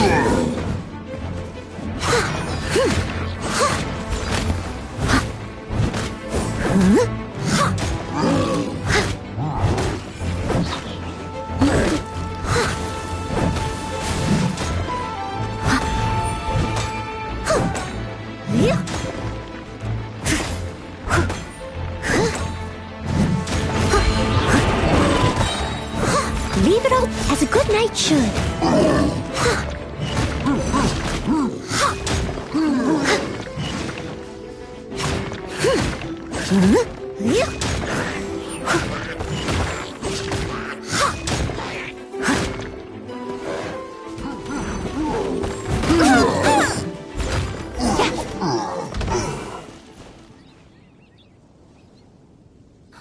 S2: it all as a good night should.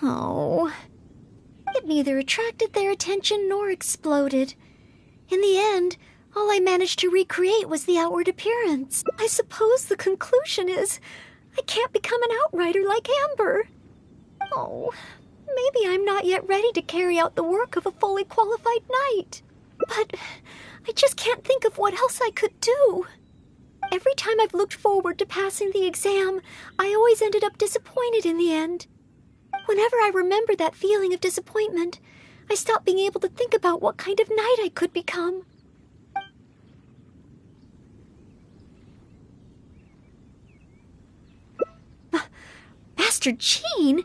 S2: Oh. It neither attracted their attention nor exploded. In the end, all I managed to recreate was the outward appearance. I suppose the conclusion is I can't become an outrider like Amber. Oh, maybe I'm not yet ready to carry out the work of a fully qualified knight. But I just can't think of what else I could do. Every time I've looked forward to passing the exam, I always ended up disappointed in the end. Whenever I remember that feeling of disappointment, I stop being able to think about what kind of knight I could become. Master Jean?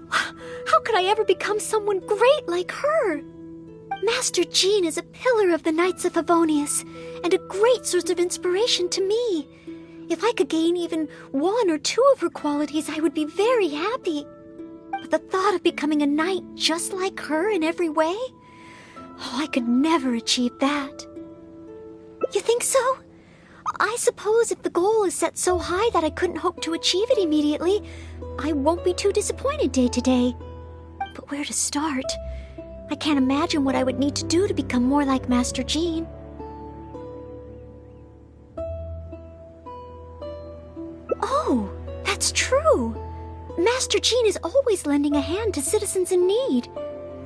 S2: How could I ever become someone great like her? Master Jean is a pillar of the Knights of Favonius, and a great source of inspiration to me. If I could gain even one or two of her qualities, I would be very happy. But the thought of becoming a knight just like her in every way? Oh, I could never achieve that. You think so? I suppose if the goal is set so high that I couldn't hope to achieve it immediately, I won't be too disappointed day to day. But where to start? I can't imagine what I would need to do to become more like Master Jean. Oh, that's true. Master Jean is always lending a hand to citizens in need.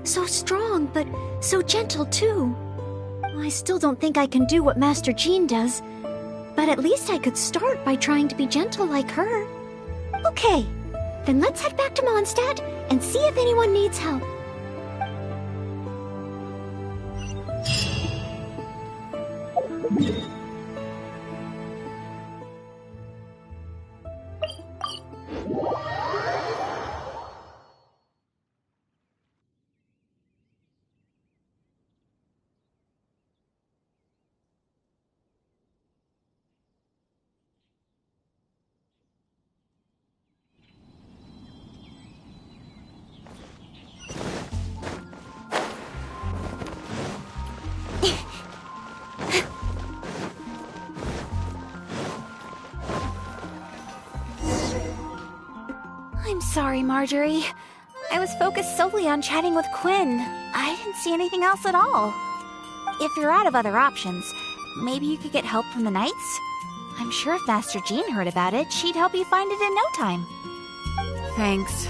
S2: So strong, but so gentle too. I still don't think I can do what Master Jean does, but at least I could start by trying to be gentle like her. Okay, then let's head back to Mondstadt and see if anyone needs help.
S1: I'm sorry, Marjorie. I was focused solely on chatting with Quinn. I didn't see anything else at all. If you're out of other options, maybe you could get help from the Knights? I'm sure if Master Jean heard about it, she'd help you find it in no time.
S13: Thanks.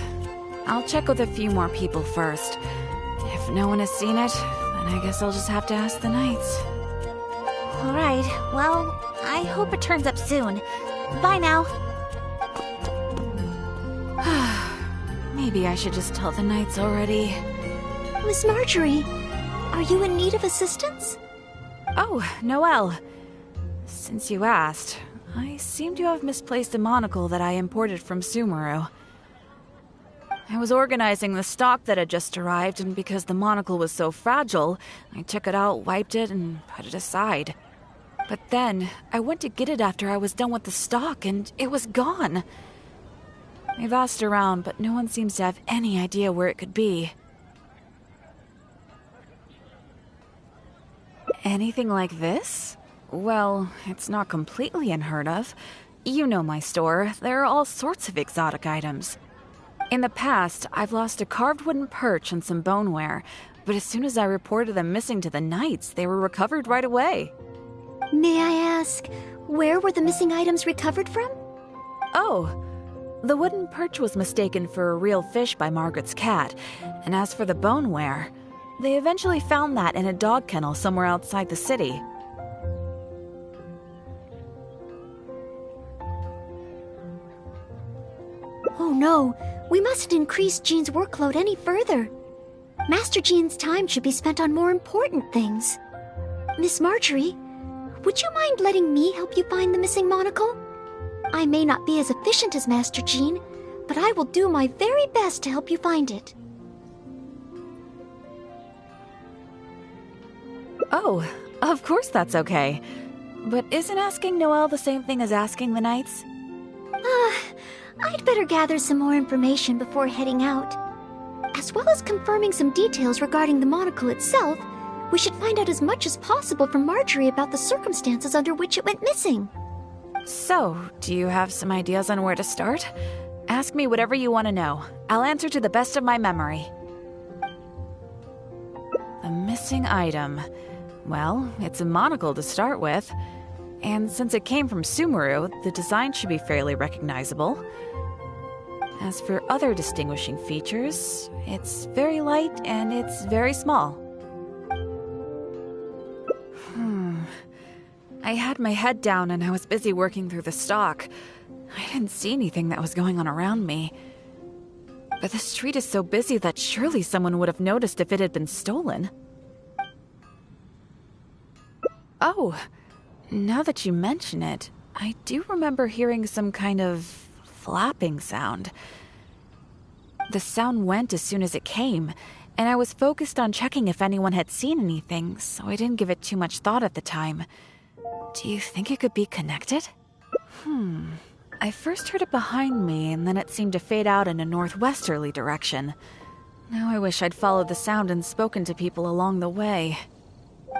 S13: I'll check with a few more people first. If no one has seen it, then I guess I'll just have to ask the Knights.
S1: Alright, well, I hope it turns up soon. Bye now.
S13: Maybe I should just tell the Knights already.
S2: Miss Marjorie, are you in need of assistance?
S13: Oh, Noelle. Since you asked, I seem to have misplaced a monocle that I imported from Sumeru. I was organizing the stock that had just arrived, and because the monocle was so fragile, I took it out, wiped it, and put it aside. But then, I went to get it after I was done with the stock, and it was gone. I've asked around, but no one seems to have any idea where it could be. Anything like this? Well, it's not completely unheard of. You know my store. There are all sorts of exotic items. In the past, I've lost a carved wooden perch and some boneware, but as soon as I reported them missing to the Knights, they were recovered right away.
S2: May I ask, where were the missing items recovered from?
S13: Oh, the wooden perch was mistaken for a real fish by Margaret's cat, and as for the boneware, they eventually found that in a dog kennel somewhere outside the city.
S2: no. We mustn't increase Jean's workload any further. Master Jean's time should be spent on more important things. Miss Marjorie, would you mind letting me help you find the missing monocle? I may not be as efficient as Master Jean, but I will do my very best to help you find it.
S13: Oh, of course that's okay. But isn't asking Noelle the same thing as asking the Knights?
S2: I'd better gather some more information before heading out. As well as confirming some details regarding the monocle itself, we should find out as much as possible from Marjorie about the circumstances under which it went missing.
S13: So, do you have some ideas on where to start? Ask me whatever you want to know. I'll answer to the best of my memory. The missing item. Well, it's a monocle to start with. And since it came from Sumeru, the design should be fairly recognizable. As for other distinguishing features, it's very light and it's very small. I had my head down and I was busy working through the stock. I didn't see anything that was going on around me. But the street is so busy that surely someone would have noticed if it had been stolen. Oh, now that you mention it, I do remember hearing some kind of flapping sound. The sound went as soon as it came, and I was focused on checking if anyone had seen anything, so I didn't give it too much thought at the time. Do you think it could be connected? I first heard it behind me, and then it seemed to fade out in a northwesterly direction. Now I wish I'd followed the sound and spoken to people along the way.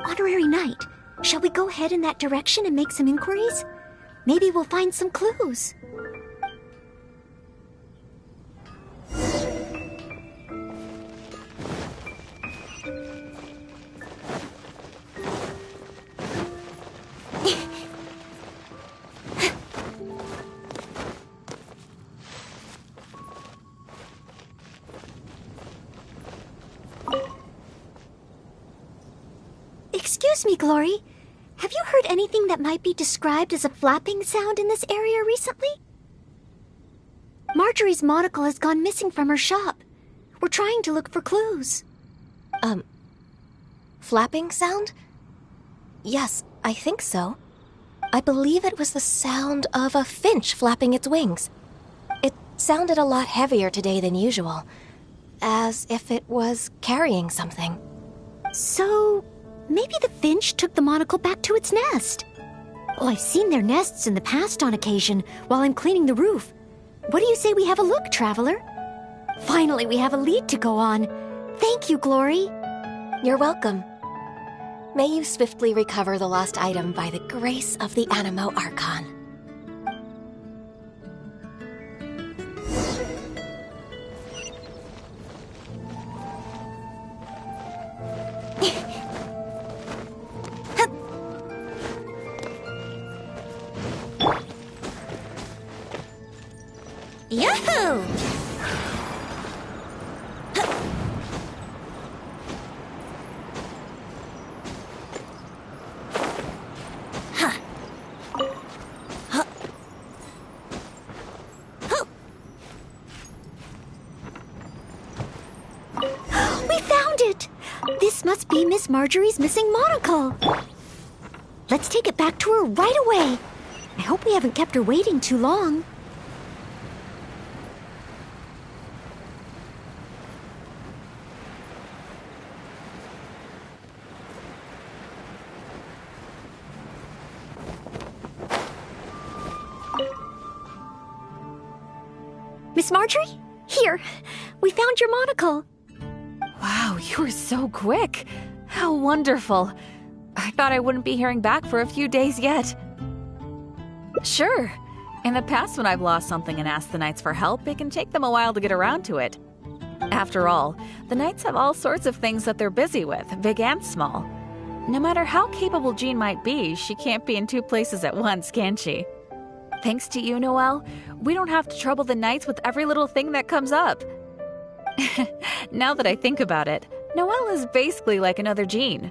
S2: Honorary Knight, shall we go ahead in that direction and make some inquiries? Maybe we'll find some clues. Excuse me, Glory. Have you heard anything that might be described as a flapping sound in this area recently? Marjorie's monocle has gone missing from her shop. We're trying to look for clues.
S14: Flapping sound? Yes, I think so. I believe it was the sound of a finch flapping its wings. It sounded a lot heavier today than usual, as if it was carrying something.
S2: So, maybe the finch took the monocle back to its nest. Well, I've seen their nests in the past on occasion while I'm cleaning the roof. What do you say we have a look, Traveler? Finally, we have a lead to go on. Thank you, Glory.
S14: You're welcome. May you swiftly recover the lost item by the grace of the Animo Archon.
S2: Yahoo! We found it! This must be Miss Marjorie's missing monocle. Let's take it back to her right away. I hope we haven't kept her waiting too long. Miss Marjorie? Here, we found your monocle.
S13: Wow, you were so quick. How wonderful. I thought I wouldn't be hearing back for a few days yet. Sure. In the past, when I've lost something and asked the Knights for help, it can take them a while to get around to it. After all, the Knights have all sorts of things that they're busy with, big and small. No matter how capable Jean might be, she can't be in two places at once, can she? Thanks to you, Noelle, we don't have to trouble the Knights with every little thing that comes up. Now that I think about it, Noelle is basically like another Jean.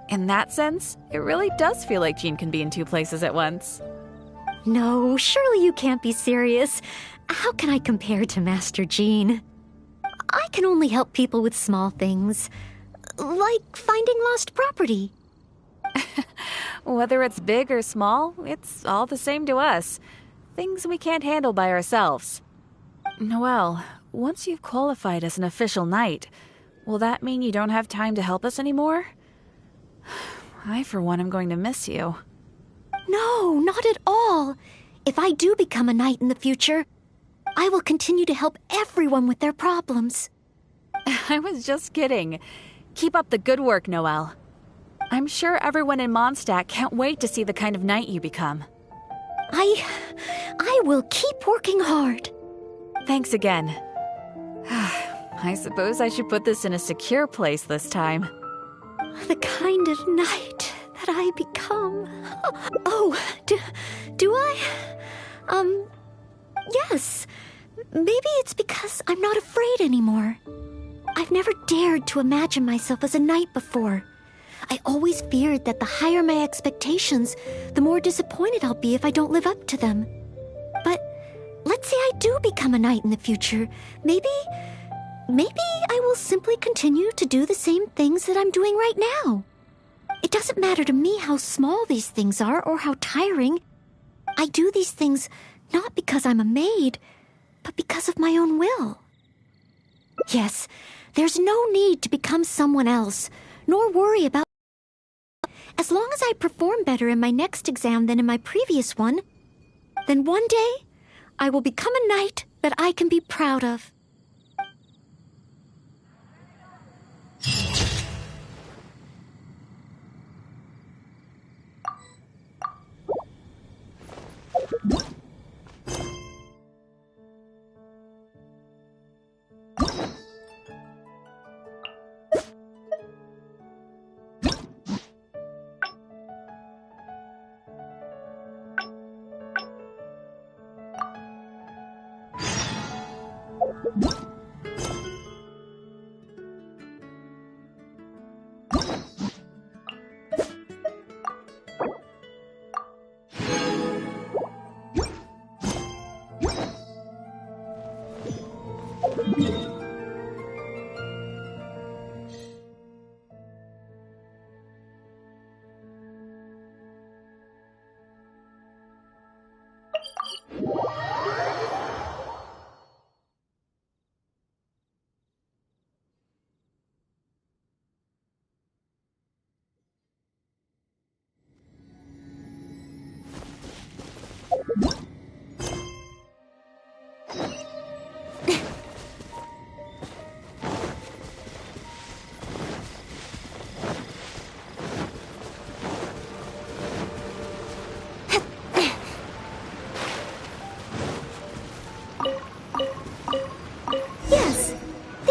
S13: In that sense, it really does feel like Jean can be in two places at once.
S2: No, surely you can't be serious. How can I compare to Master Jean? I can only help people with small things, like finding lost property.
S13: Whether it's big or small, it's all the same to us. Things we can't handle by ourselves. Noelle, once you've qualified as an official knight, will that mean you don't have time to help us anymore? I, for one, am going to miss you.
S2: No, not at all. If I do become a knight in the future, I will continue to help everyone with their problems.
S13: I was just kidding. Keep up the good work, Noelle. I'm sure everyone in Mondstadt can't wait to see the kind of knight you become.
S2: I will keep working hard.
S13: Thanks again. I suppose I should put this in a secure place this time.
S2: The kind of knight that I become. Oh, do I? Yes. Maybe it's because I'm not afraid anymore. I've never dared to imagine myself as a knight before. I always feared that the higher my expectations, the more disappointed I'll be if I don't live up to them. But let's say I do become a knight in the future. Maybe I will simply continue to do the same things that I'm doing right now. It doesn't matter to me how small these things are or how tiring. I do these things not because I'm a maid, but because of my own will. Yes, there's no need to become someone else, nor worry about. As long as I perform better in my next exam than in my previous one, then one day I will become a knight that I can be proud of.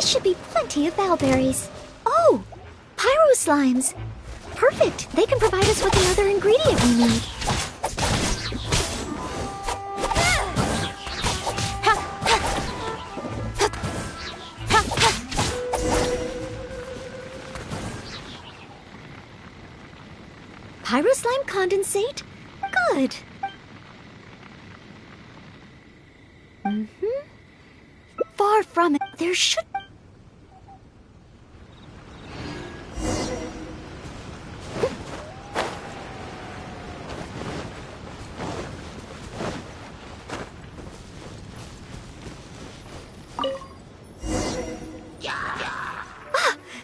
S2: Should be plenty of valberries. Oh, pyro slimes. Perfect. They can provide us with another ingredient we need. Pyro slime condensate? Good. Far from it. There should.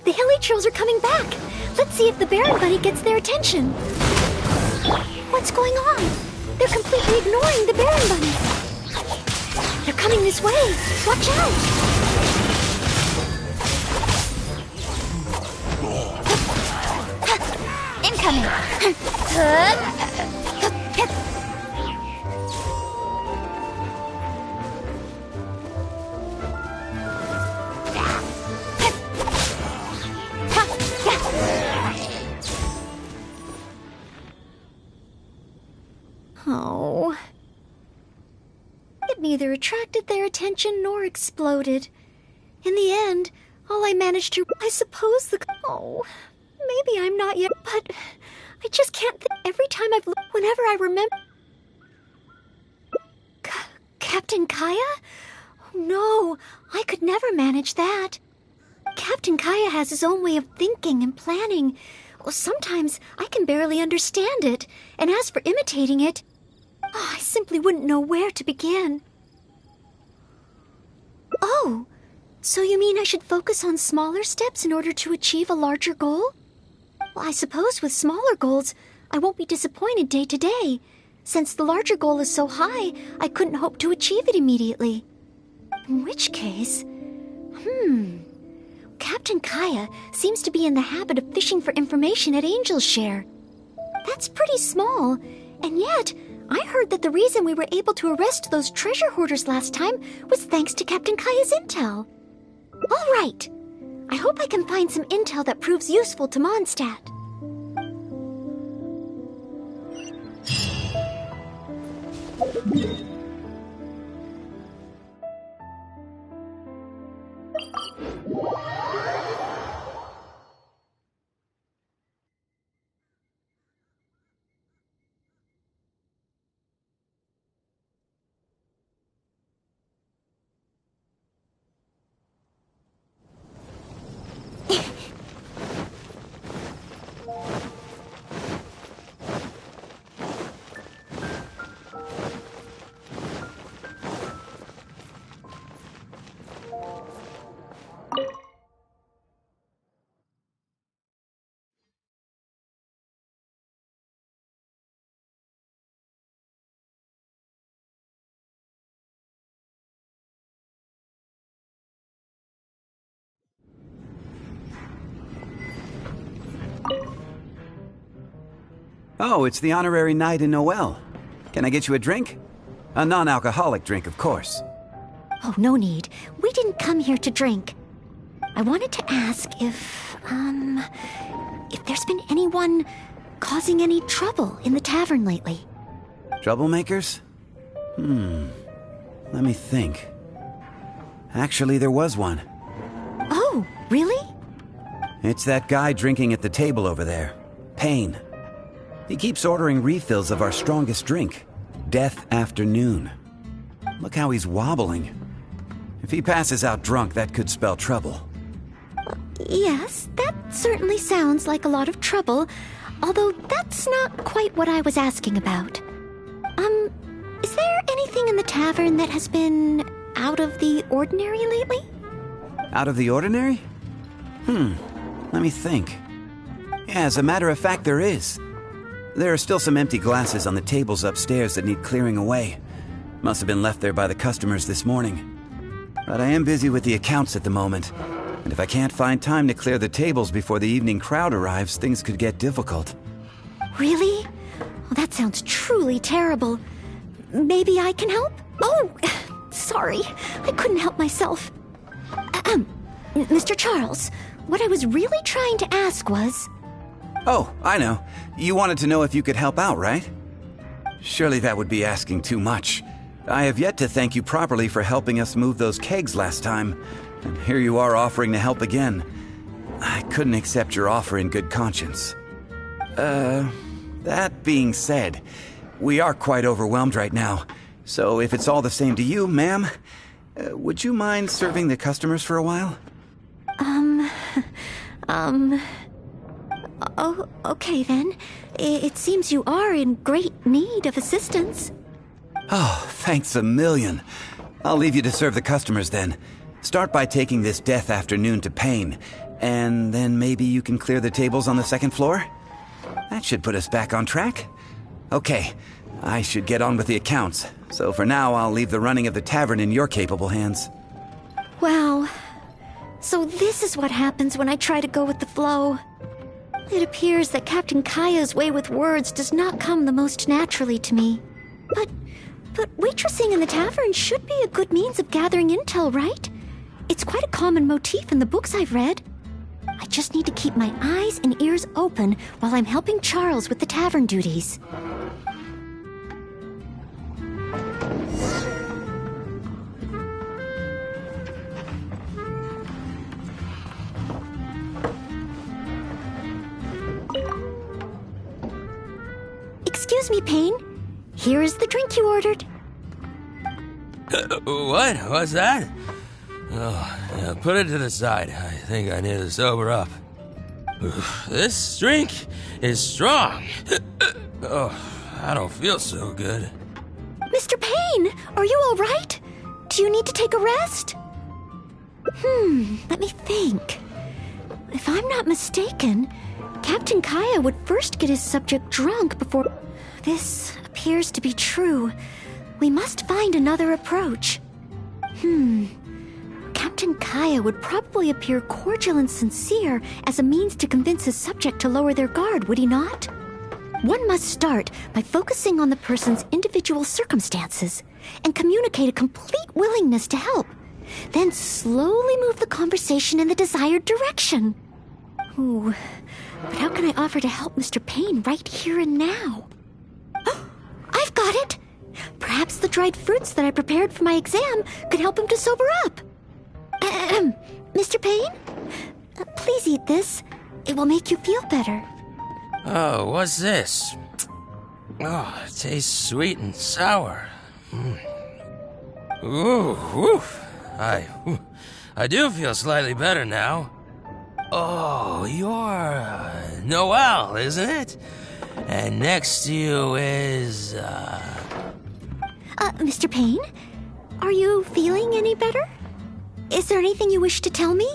S2: The hilly trolls are coming back. Let's see if the Baron Buddy gets their attention. What's going on? They're completely ignoring the Baron Bunny. They're coming this way. Watch out! Incoming! Oh. It neither attracted their attention nor exploded. In the end, all I managed to... I suppose the... Oh, maybe I'm not yet, but I just can't think. Every time I've looked, whenever I remember... Captain Kaya? No, I could never manage that. Captain Kaya has his own way of thinking and planning. Well, sometimes I can barely understand it, and as for imitating it, I simply wouldn't know where to begin. Oh, so you mean I should focus on smaller steps in order to achieve a larger goal? Well, I suppose with smaller goals, I won't be disappointed day to day. Since the larger goal is so high, I couldn't hope to achieve it immediately. In which case, Captain Kaya seems to be in the habit of fishing for information at Angel's Share. That's pretty small, and yet I heard that the reason we were able to arrest those treasure hoarders last time was thanks to Captain Kaya's intel. All right. I hope I can find some intel that proves useful to Mondstadt.
S15: Oh, it's the honorary knight in Noel. Can I get you a drink? A non-alcoholic drink, of course.
S2: Oh, no need. We didn't come here to drink. I wanted to ask if there's been anyone causing any trouble in the tavern lately.
S15: Troublemakers? Let me think. Actually, there was one.
S2: Oh, really?
S15: It's that guy drinking at the table over there. Payne. He keeps ordering refills of our strongest drink, Death Afternoon. Look how he's wobbling. If he passes out drunk, that could spell trouble.
S2: Yes, that certainly sounds like a lot of trouble, although that's not quite what I was asking about. Is there anything in the tavern that has been out of the ordinary lately?
S15: Out of the ordinary? Let me think. Yeah, as a matter of fact, there is. There are still some empty glasses on the tables upstairs that need clearing away. Must have been left there by the customers this morning. But I am busy with the accounts at the moment, and if I can't find time to clear the tables before the evening crowd arrives, things could get difficult.
S2: Really? Well, that sounds truly terrible. Maybe I can help? Oh, sorry. I couldn't help myself. Mr. Charles, what I was really trying to ask was...
S15: Oh, I know. You wanted to know if you could help out, right? Surely that would be asking too much. I have yet to thank you properly for helping us move those kegs last time, and here you are offering to help again. I couldn't accept your offer in good conscience. That being said, we are quite overwhelmed right now, so if it's all the same to you, ma'am, would you mind serving the customers for a while?
S2: Oh, okay then. It seems you are in great need of assistance.
S15: Oh, thanks a million. I'll leave you to serve the customers then. Start by taking this Death Afternoon to Payne, and then maybe you can clear the tables on the second floor? That should put us back on track. Okay, I should get on with the accounts, so for now I'll leave the running of the tavern in your capable hands.
S2: Wow. So this is what happens when I try to go with the flow. It appears that Captain Kaya's way with words does not come the most naturally to me. But waitressing in the tavern should be a good means of gathering intel, right? It's quite a common motif in the books I've read. I just need to keep my eyes and ears open while I'm helping Charles with the tavern duties. Excuse me, Payne. Here is the drink you ordered.
S16: What? What's that? Oh, yeah, put it to the side. I think I need to sober up. This drink is strong. Oh, I don't feel so good.
S2: Mr. Payne, are you all right? Do you need to take a rest? Let me think. If I'm not mistaken, Captain Kaya would first get his subject drunk before... This appears to be true. We must find another approach. Captain Kaya would probably appear cordial and sincere as a means to convince his subject to lower their guard, would he not? One must start by focusing on the person's individual circumstances and communicate a complete willingness to help. Then slowly move the conversation in the desired direction. Ooh, but how can I offer to help Mr. Payne right here and now? Oh, I've got it! Perhaps the dried fruits that I prepared for my exam could help him to sober up. Mr. Payne? Please eat this. It will make you feel better.
S16: Oh, what's this? Oh, it tastes sweet and sour. Ooh, woof. I do feel slightly better now. Oh, you're Noelle, isn't it? And next to you is
S2: Mr. Payne? Are you feeling any better? Is there anything you wish to tell me?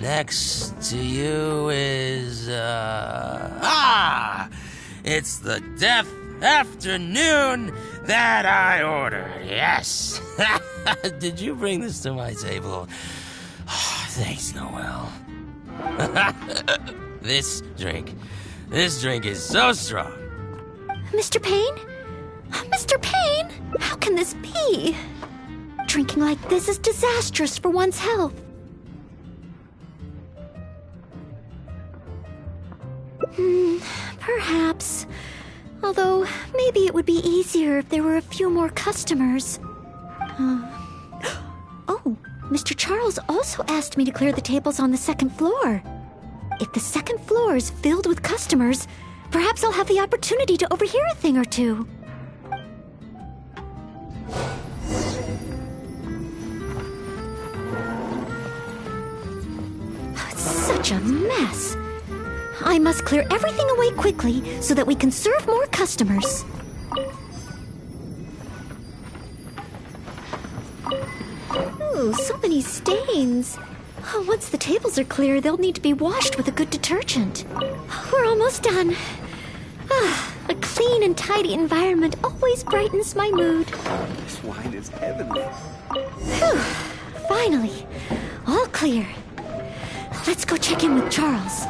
S16: Next to you is it's the Death Afternoon that I ordered. Yes. Did you bring this to my table? Oh, thanks, Noelle. This drink is so strong.
S2: Mr. Payne? Mr. Payne? How can this be? Drinking like this is disastrous for one's health. Perhaps. Although, maybe it would be easier if there were a few more customers. Oh, Mr. Charles also asked me to clear the tables on the second floor. If the second floor is filled with customers, perhaps I'll have the opportunity to overhear a thing or two. It's such a mess. I must clear everything away quickly so that we can serve more customers. Ooh, so many stains. Oh, once the tables are clear, they'll need to be washed with a good detergent. We're almost done. A clean and tidy environment always brightens my mood.
S15: This wine is heavenly.
S2: Whew, finally, all clear. Let's go check in with Charles.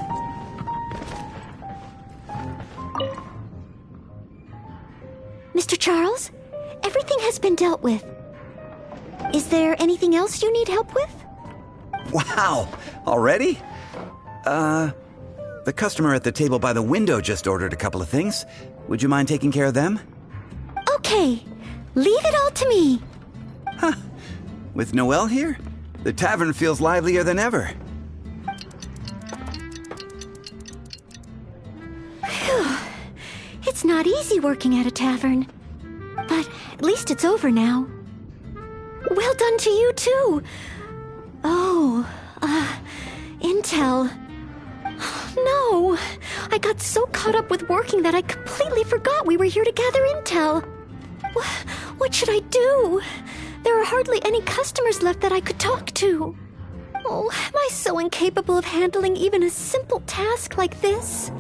S2: Mr. Charles, everything has been dealt with. Is there anything else you need help with?
S15: Wow! Already? The customer at the table by the window just ordered a couple of things. Would you mind taking care of them?
S2: Okay. Leave it all to me.
S15: Huh. With Noelle here, the tavern feels livelier than ever.
S2: Phew. It's not easy working at a tavern. But at least it's over now. Well done to you, too. Oh, Intel. No, I got so caught up with working that I completely forgot we were here to gather intel. What should I do? There are hardly any customers left that I could talk to. Oh, am I so incapable of handling even a simple task like this?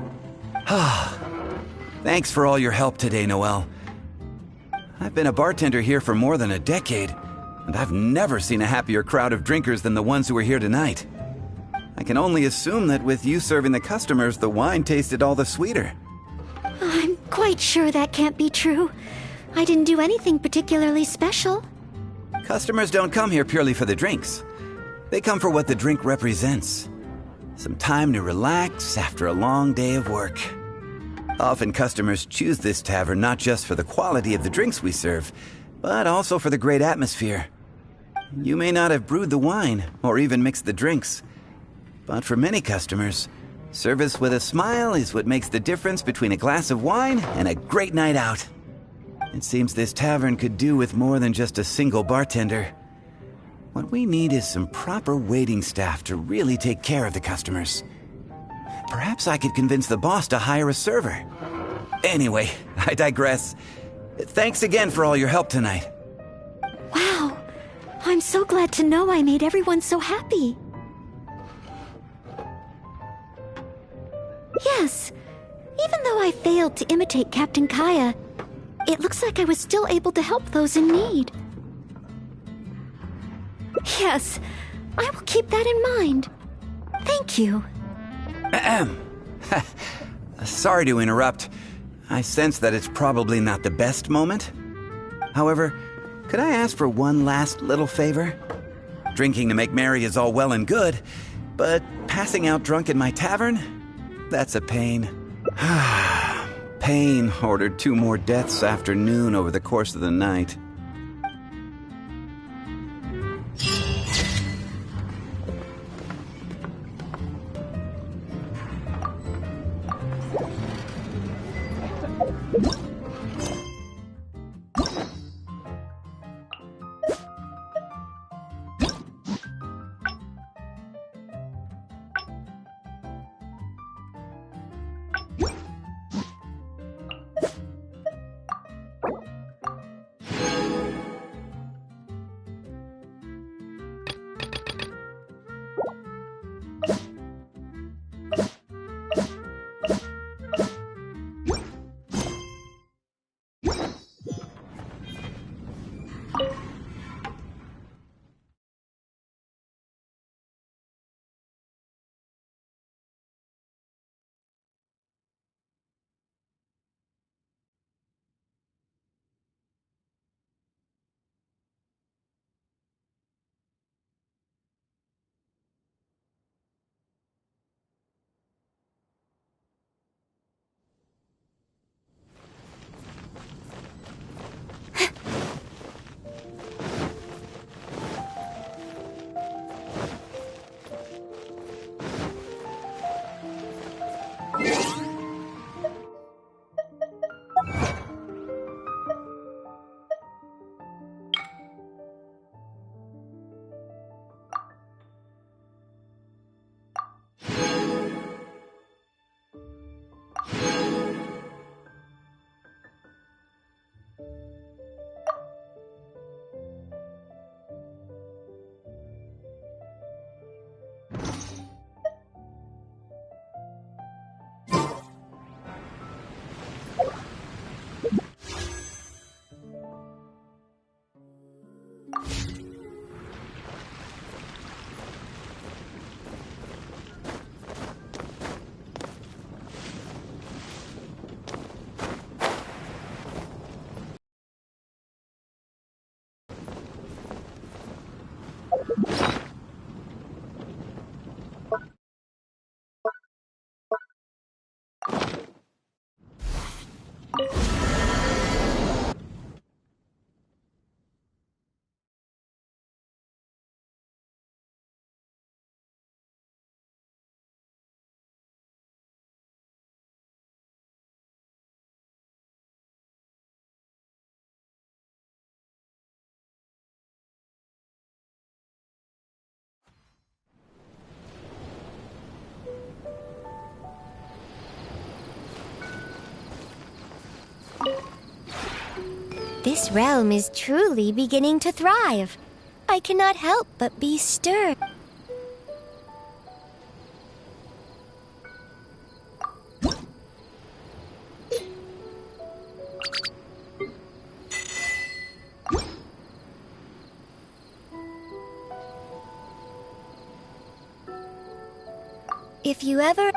S15: Thanks for all your help today, Noelle. I've been a bartender here for more than a decade, and I've never seen a happier crowd of drinkers than the ones who are here tonight. I can only assume that with you serving the customers, the wine tasted all the sweeter.
S2: I'm quite sure that can't be true. I didn't do anything particularly special.
S15: Customers don't come here purely for the drinks. They come for what the drink represents. Some time to relax after a long day of work. Often customers choose this tavern not just for the quality of the drinks we serve, but also for the great atmosphere. You may not have brewed the wine or even mixed the drinks, but for many customers, service with a smile is what makes the difference between a glass of wine and a great night out. It seems this tavern could do with more than just a single bartender. What we need is some proper waiting staff to really take care of the customers. Perhaps I could convince the boss to hire a server. Anyway, I digress. Thanks again for all your help tonight.
S2: Wow, I'm so glad to know I made everyone so happy. Yes, even though I failed to imitate Captain Kaya, it looks like I was still able to help those in need. Yes, I will keep that in mind. Thank you.
S15: Ahem. Sorry to interrupt. I sense that it's probably not the best moment. However, could I ask for one last little favor? Drinking to make merry is all well and good, but passing out drunk in my tavern? That's a pain. Pain ordered 2 more deaths after noon over the course of the night.
S14: This realm is truly beginning to thrive. I cannot help but be stirred. If you ever...